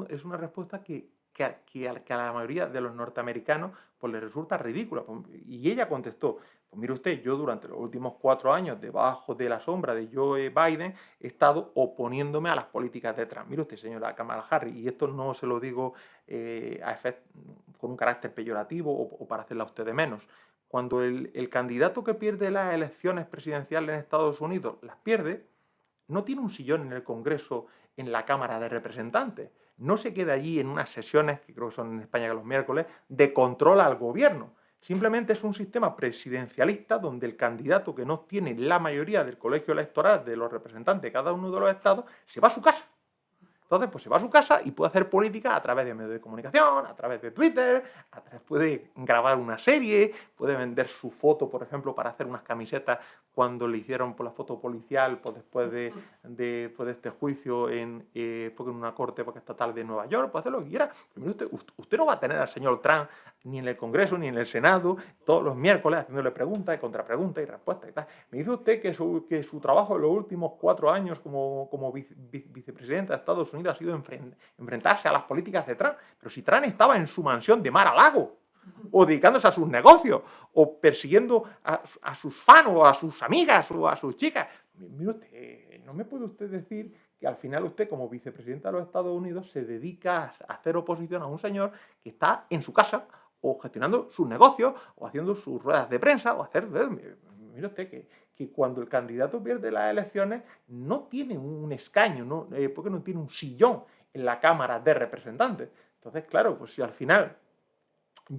es una respuesta que a la mayoría de los norteamericanos pues les resulta ridícula. Y ella contestó, pues mire usted, yo durante los últimos 4 años, debajo de la sombra de Joe Biden, he estado oponiéndome a las políticas de Trump. Mire usted, señora Kamala Harris, y esto no se lo digo con un carácter peyorativo o para hacerla a usted de menos. Cuando el candidato que pierde las elecciones presidenciales en Estados Unidos las pierde, no tiene un sillón en el Congreso, en la Cámara de Representantes. No se queda allí en unas sesiones, que creo que son en España los miércoles, de control al gobierno. Simplemente es un sistema presidencialista donde el candidato que no tiene la mayoría del colegio electoral de los representantes de cada uno de los estados se va a su casa. Entonces, pues se va a su casa y puede hacer política a través de medios de comunicación, a través de Twitter, puede grabar una serie, puede vender su foto, por ejemplo, para hacer unas camisetas cuando le hicieron por la foto policial, pues después de este juicio porque en una corte estatal de Nueva York, puede hacer lo que quiera. Pero usted no va a tener al señor Trump ni en el Congreso ni en el Senado todos los miércoles haciéndole preguntas y contrapreguntas y respuestas y tal. Me dice usted que su trabajo en los últimos 4 años como vicepresidente de Estados Unidos ha sido enfrentarse a las políticas de Trump. Pero si Trump estaba en su mansión de Mar-a-Lago, o dedicándose a sus negocios, o persiguiendo a sus fans, o a sus amigas, o a sus chicas. Mire usted, no me puede usted decir que al final usted, como vicepresidente de los Estados Unidos, se dedica a hacer oposición a un señor que está en su casa, o gestionando sus negocios, o haciendo sus ruedas de prensa, o hacer... Mire usted que cuando el candidato pierde las elecciones no tiene un escaño, ¿no? Porque no tiene un sillón en la Cámara de Representantes. Entonces, claro, pues si al final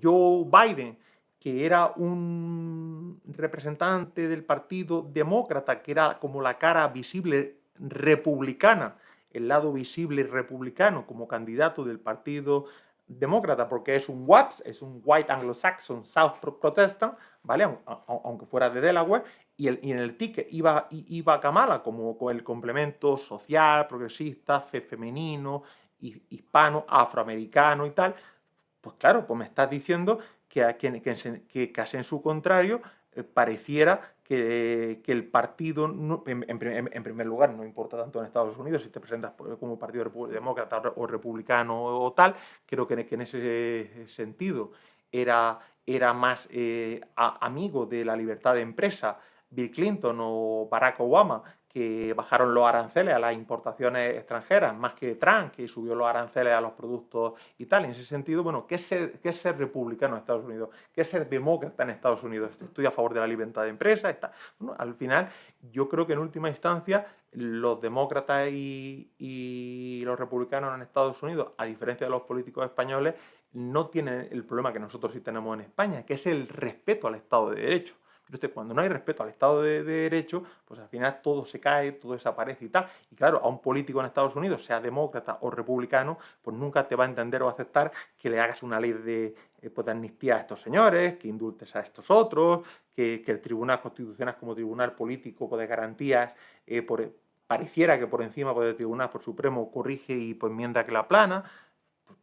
Joe Biden, que era un representante del Partido Demócrata, que era como la cara visible republicana, el lado visible republicano como candidato del Partido Demócrata, porque es un White Anglo-Saxon South Protestant, ¿vale? Aunque fuera de Delaware, y en el ticket iba Kamala como con el complemento social, progresista, femenino, hispano, afroamericano y tal. Pues claro, pues me estás diciendo que casi en su contrario pareciera que el partido, en primer lugar, no importa tanto en Estados Unidos si te presentas como partido demócrata o republicano o tal, creo que en ese sentido era más amigo de la libertad de empresa Bill Clinton o Barack Obama, que bajaron los aranceles a las importaciones extranjeras, más que Trump, que subió los aranceles a los productos y tal. En ese sentido, bueno, ¿qué es ser republicano en Estados Unidos? ¿Qué es ser demócrata en Estados Unidos? Estoy a favor de la libertad de empresa. Bueno, al final, yo creo que en última instancia, los demócratas y los republicanos en Estados Unidos, a diferencia de los políticos españoles, no tienen el problema que nosotros sí tenemos en España, que es el respeto al Estado de Derecho. Pero cuando no hay respeto al Estado de Derecho, pues al final todo se cae, todo desaparece y tal. Y claro, a un político en Estados Unidos, sea demócrata o republicano, pues nunca te va a entender o aceptar que le hagas una ley de amnistía a estos señores, que indultes a estos otros, que el Tribunal Constitucional como tribunal político de garantías pareciera que por encima del Tribunal Supremo corrige y pues enmienda que la plana.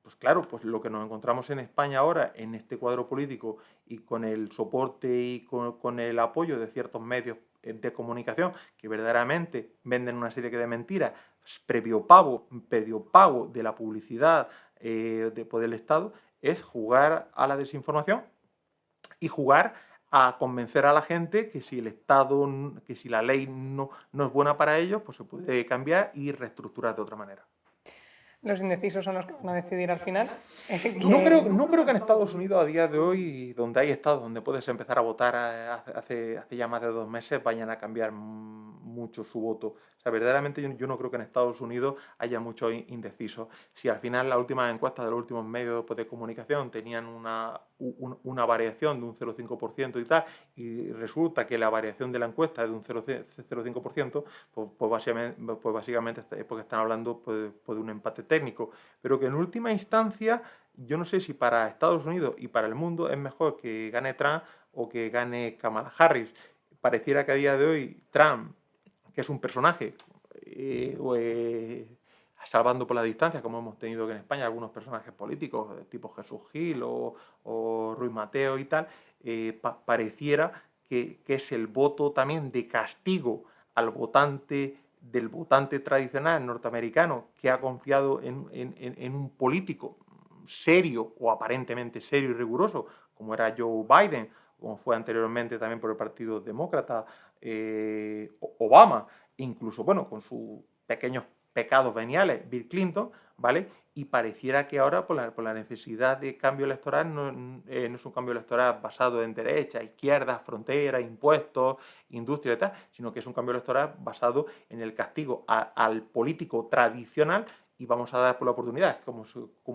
Pues claro, pues lo que nos encontramos en España ahora, en este cuadro político y con el soporte y con el apoyo de ciertos medios de comunicación que verdaderamente venden una serie de mentiras, previo pago de la publicidad del Estado, es jugar a la desinformación y jugar a convencer a la gente que si el Estado, que si la ley no es buena para ellos, pues se puede cambiar y reestructurar de otra manera. Los indecisos son los que van a decidir al final. No creo que en Estados Unidos a día de hoy, donde hay estados donde puedes empezar a votar hace ya más de 2 meses, vayan a cambiar mucho su voto. O sea, verdaderamente yo no creo que en Estados Unidos haya muchos indecisos. Si al final las últimas encuestas de los últimos medios de comunicación tenían una variación de un 0,5% y tal, y resulta que la variación de la encuesta es de un 0,5%, pues básicamente es porque están hablando pues, de un empate técnico. Pero que en última instancia, yo no sé si para Estados Unidos y para el mundo es mejor que gane Trump o que gane Kamala Harris. Pareciera que a día de hoy Trump que es un personaje, salvando por la distancia, como hemos tenido aquí en España algunos personajes políticos, tipo Jesús Gil o Ruiz Mateo y tal, pareciera que es el voto también de castigo al del votante tradicional norteamericano que ha confiado en un político serio o aparentemente serio y riguroso, como era Joe Biden, como fue anteriormente también por el Partido Demócrata, Obama, incluso, bueno, con sus pequeños pecados veniales, Bill Clinton, ¿vale? Y pareciera que ahora, por la necesidad de cambio electoral, no es un cambio electoral basado en derecha, izquierda, fronteras, impuestos, industria y tal, sino que es un cambio electoral basado en el castigo al político tradicional y vamos a dar por la oportunidad, como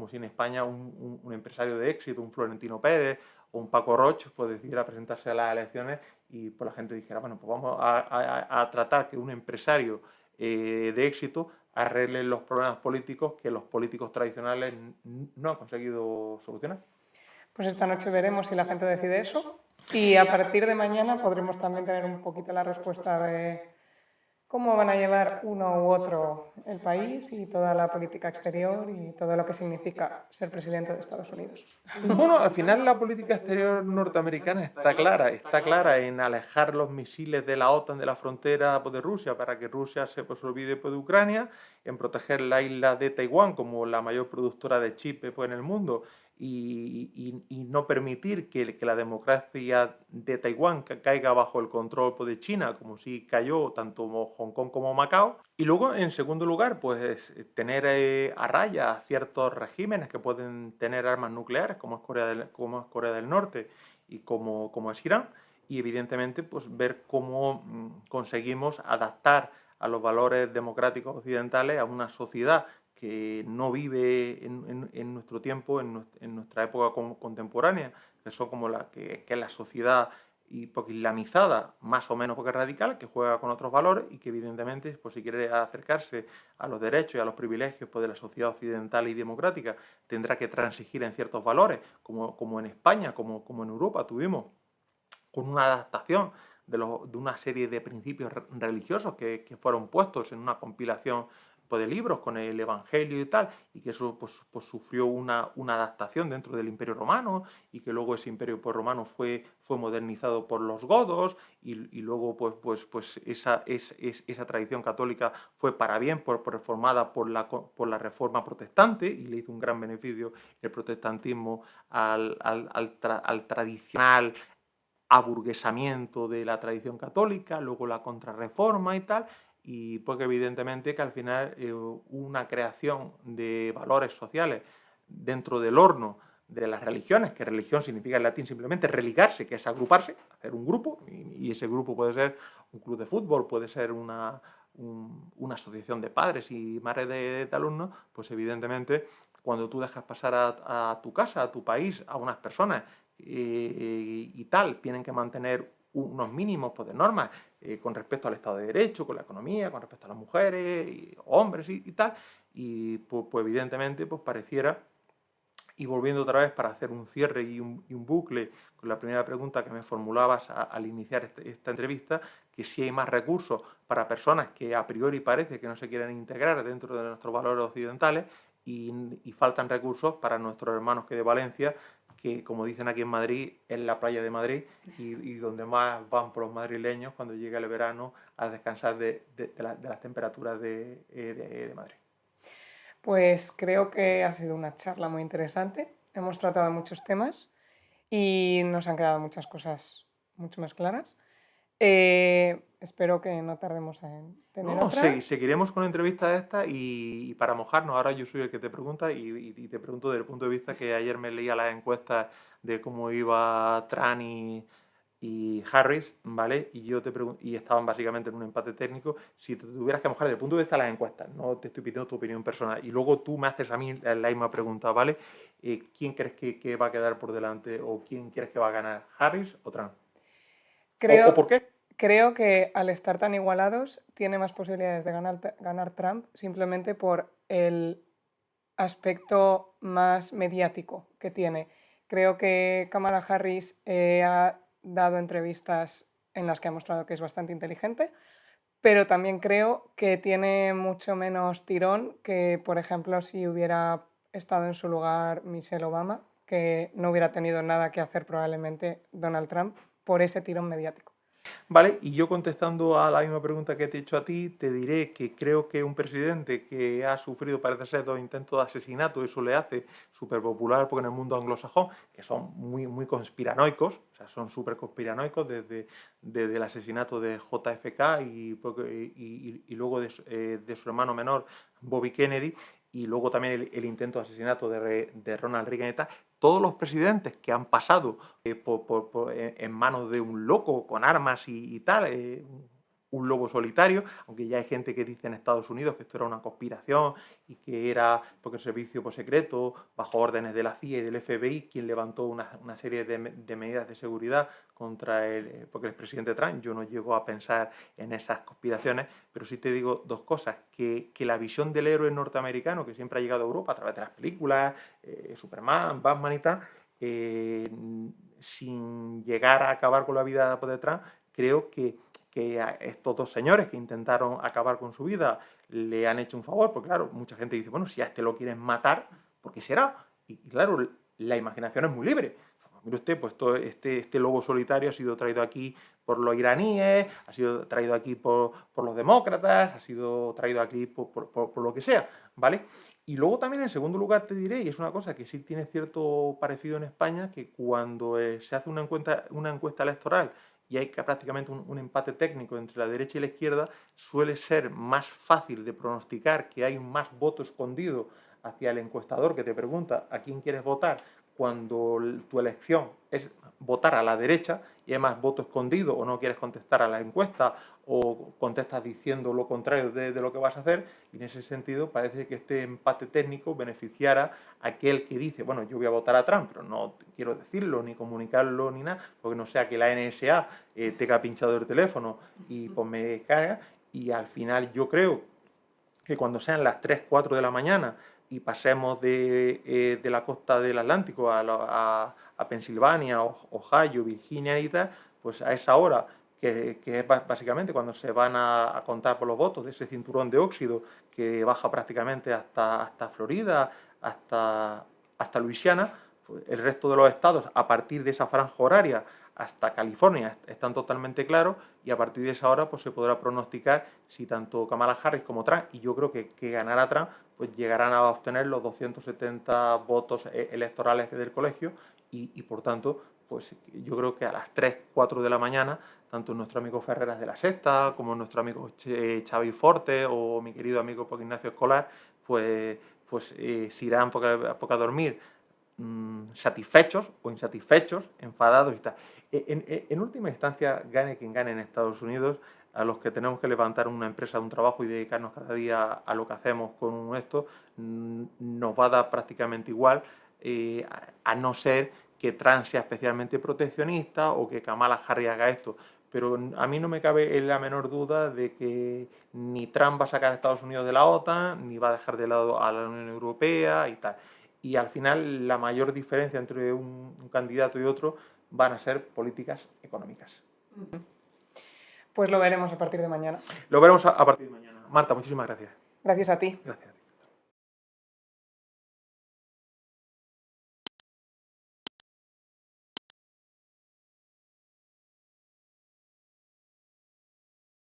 si en España un empresario de éxito, un Florentino Pérez o un Paco Roche, pues decidiera presentarse a las elecciones y pues la gente dijera, bueno, pues vamos a tratar que un empresario de éxito arregle los problemas políticos que los políticos tradicionales no han conseguido solucionar. Pues esta noche veremos si la gente decide eso y a partir de mañana podremos también tener un poquito la respuesta de cómo van a llevar uno u otro el país y toda la política exterior y todo lo que significa ser presidente de Estados Unidos. Bueno, al final la política exterior norteamericana está clara en alejar los misiles de la OTAN de la frontera pues, de Rusia para que Rusia se pues, olvide pues, de Ucrania, en proteger la isla de Taiwán como la mayor productora de chips pues, en el mundo y no permitir que la democracia de Taiwán caiga bajo el control pues, de China, como si cayó tanto Hong Kong como Macao. Y luego, en segundo lugar, pues tener a raya a ciertos regímenes que pueden tener armas nucleares, como es Corea del Norte y como es Irán. Y evidentemente, pues ver cómo conseguimos adaptar a los valores democráticos occidentales a una sociedad que no vive en nuestro tiempo, en nuestra época contemporánea, que son como que es la sociedad y porque islamizada, más o menos porque es radical, que juega con otros valores y que evidentemente, pues si quiere acercarse a los derechos y a los privilegios pues, de la sociedad occidental y democrática, tendrá que transigir en ciertos valores, como en España, como en Europa tuvimos, con una adaptación de una serie de principios religiosos que fueron puestos en una compilación pues, de libros con el Evangelio y tal, y que eso pues sufrió una adaptación dentro del Imperio Romano, y que luego ese Imperio pues, Romano fue modernizado por los godos, y luego pues esa tradición católica fue para bien, reformada por la Reforma Protestante, y le hizo un gran beneficio el protestantismo al tradicional aburguesamiento de la tradición católica, luego la contrarreforma y tal, y porque evidentemente que al final una creación de valores sociales dentro del horno de las religiones, que religión significa en latín simplemente religarse, que es agruparse, hacer un grupo, y ese grupo puede ser un club de fútbol, puede ser una asociación de padres y madres de alumnos, pues evidentemente cuando tú dejas pasar a tu casa, a tu país, a unas personas y tal, tienen que mantener unos mínimos pues, de normas con respecto al Estado de Derecho, con la economía, con respecto a las mujeres, hombres y tal, y pues evidentemente pues pareciera, y volviendo otra vez para hacer un cierre y un bucle con la primera pregunta que me formulabas al iniciar esta entrevista, que si hay más recursos para personas que a priori parece que no se quieren integrar dentro de nuestros valores occidentales y faltan recursos para nuestros hermanos que de Valencia, que como dicen aquí en Madrid, es la playa de Madrid y donde más van por los madrileños cuando llega el verano a descansar de las temperaturas de Madrid. Pues creo que ha sido una charla muy interesante. Hemos tratado muchos temas y nos han quedado muchas cosas mucho más claras. Espero que no tardemos en tener otra. Seguiremos con entrevistas de estas y para mojarnos, ahora yo soy el que te pregunta y te pregunto desde el punto de vista que ayer me leía las encuestas de cómo iba Trump y Harris, ¿vale? Y estaban básicamente en un empate técnico. Si te tuvieras que mojar desde el punto de vista de las encuestas, no te estoy pidiendo tu opinión personal, y luego tú me haces a mí la misma pregunta, ¿vale? ¿Quién crees que va a quedar por delante o quién crees que va a ganar, Harris o Trump? ¿O por qué? Creo que al estar tan igualados tiene más posibilidades de ganar Trump simplemente por el aspecto más mediático que tiene. Creo que Kamala Harris ha dado entrevistas en las que ha mostrado que es bastante inteligente, pero también creo que tiene mucho menos tirón que, por ejemplo, si hubiera estado en su lugar Michelle Obama, que no hubiera tenido nada que hacer probablemente Donald Trump por ese tirón mediático. Vale, y yo contestando a la misma pregunta que te he hecho a ti, te diré que creo que un presidente que ha sufrido, parece ser, 2 intentos de asesinato, eso le hace súper popular, porque en el mundo anglosajón, que son muy conspiranoicos, o sea, son súper conspiranoicos desde el asesinato de JFK y luego de su hermano menor, Bobby Kennedy, y luego también el intento de asesinato de Ronald Reagan y tal. Todos los presidentes que han pasado en manos de un loco con armas y tal, un lobo solitario, aunque ya hay gente que dice en Estados Unidos que esto era una conspiración y que era porque el servicio secreto, bajo órdenes de la CIA y del FBI, quien levantó una serie de medidas de seguridad contra porque el presidente Trump. Yo no llego a pensar en esas conspiraciones, pero sí te digo dos cosas, que la visión del héroe norteamericano que siempre ha llegado a Europa a través de las películas, Superman, Batman y tal, sin llegar a acabar con la vida de Trump, creo que a estos dos señores que intentaron acabar con su vida le han hecho un favor, porque claro, mucha gente dice, bueno, si a este lo quieren matar, ¿por qué será? Y claro, la imaginación es muy libre. Mire usted, pues este lobo solitario ha sido traído aquí por los iraníes, ha sido traído aquí por los demócratas, ha sido traído aquí por lo que sea, ¿vale? Y luego también en segundo lugar te diré, y es una cosa que sí tiene cierto parecido en España, que cuando se hace una encuesta electoral y hay prácticamente un empate técnico entre la derecha y la izquierda, suele ser más fácil de pronosticar que hay más voto escondido hacia el encuestador que te pregunta a quién quieres votar cuando tu elección es votar a la derecha y hay más voto escondido o no quieres contestar a la encuesta o contestas diciendo lo contrario de lo que vas a hacer, y en ese sentido parece que este empate técnico beneficiara a aquel que dice, bueno, yo voy a votar a Trump, pero no quiero decirlo, ni comunicarlo, ni nada, porque no sea que la NSA tenga pinchado el teléfono y pues me caiga, y al final yo creo que cuando sean las 3 4 de la mañana y pasemos de la costa del Atlántico a Pensilvania, Ohio, Virginia y tal, pues a esa hora, que es básicamente cuando se van a contar por los votos de ese cinturón de óxido que baja prácticamente hasta Florida, hasta Luisiana, pues el resto de los estados, a partir de esa franja horaria hasta California, están totalmente claros, y a partir de esa hora pues se podrá pronosticar si tanto Kamala Harris como Trump, y yo creo que ganará Trump, pues llegarán a obtener los 270 votos electorales del colegio, y por tanto, pues yo creo que a las 3 4 de la mañana, tanto nuestro amigo Ferreras de la Sexta, como nuestro amigo Xavi Forte o mi querido amigo Ignacio Escolar, pues se irán a dormir satisfechos o insatisfechos, enfadados y tal. En última instancia, gane quien gane en Estados Unidos, a los que tenemos que levantar una empresa, un trabajo y dedicarnos cada día a lo que hacemos con esto, nos va a dar prácticamente igual, a no ser que Trump sea especialmente proteccionista o que Kamala Harris haga esto. Pero a mí no me cabe la menor duda de que ni Trump va a sacar a Estados Unidos de la OTAN, ni va a dejar de lado a la Unión Europea y tal. Y al final la mayor diferencia entre un candidato y otro van a ser políticas económicas. Pues lo veremos a partir de mañana. Lo veremos a partir de mañana. Marta, muchísimas gracias. Gracias a ti. Gracias.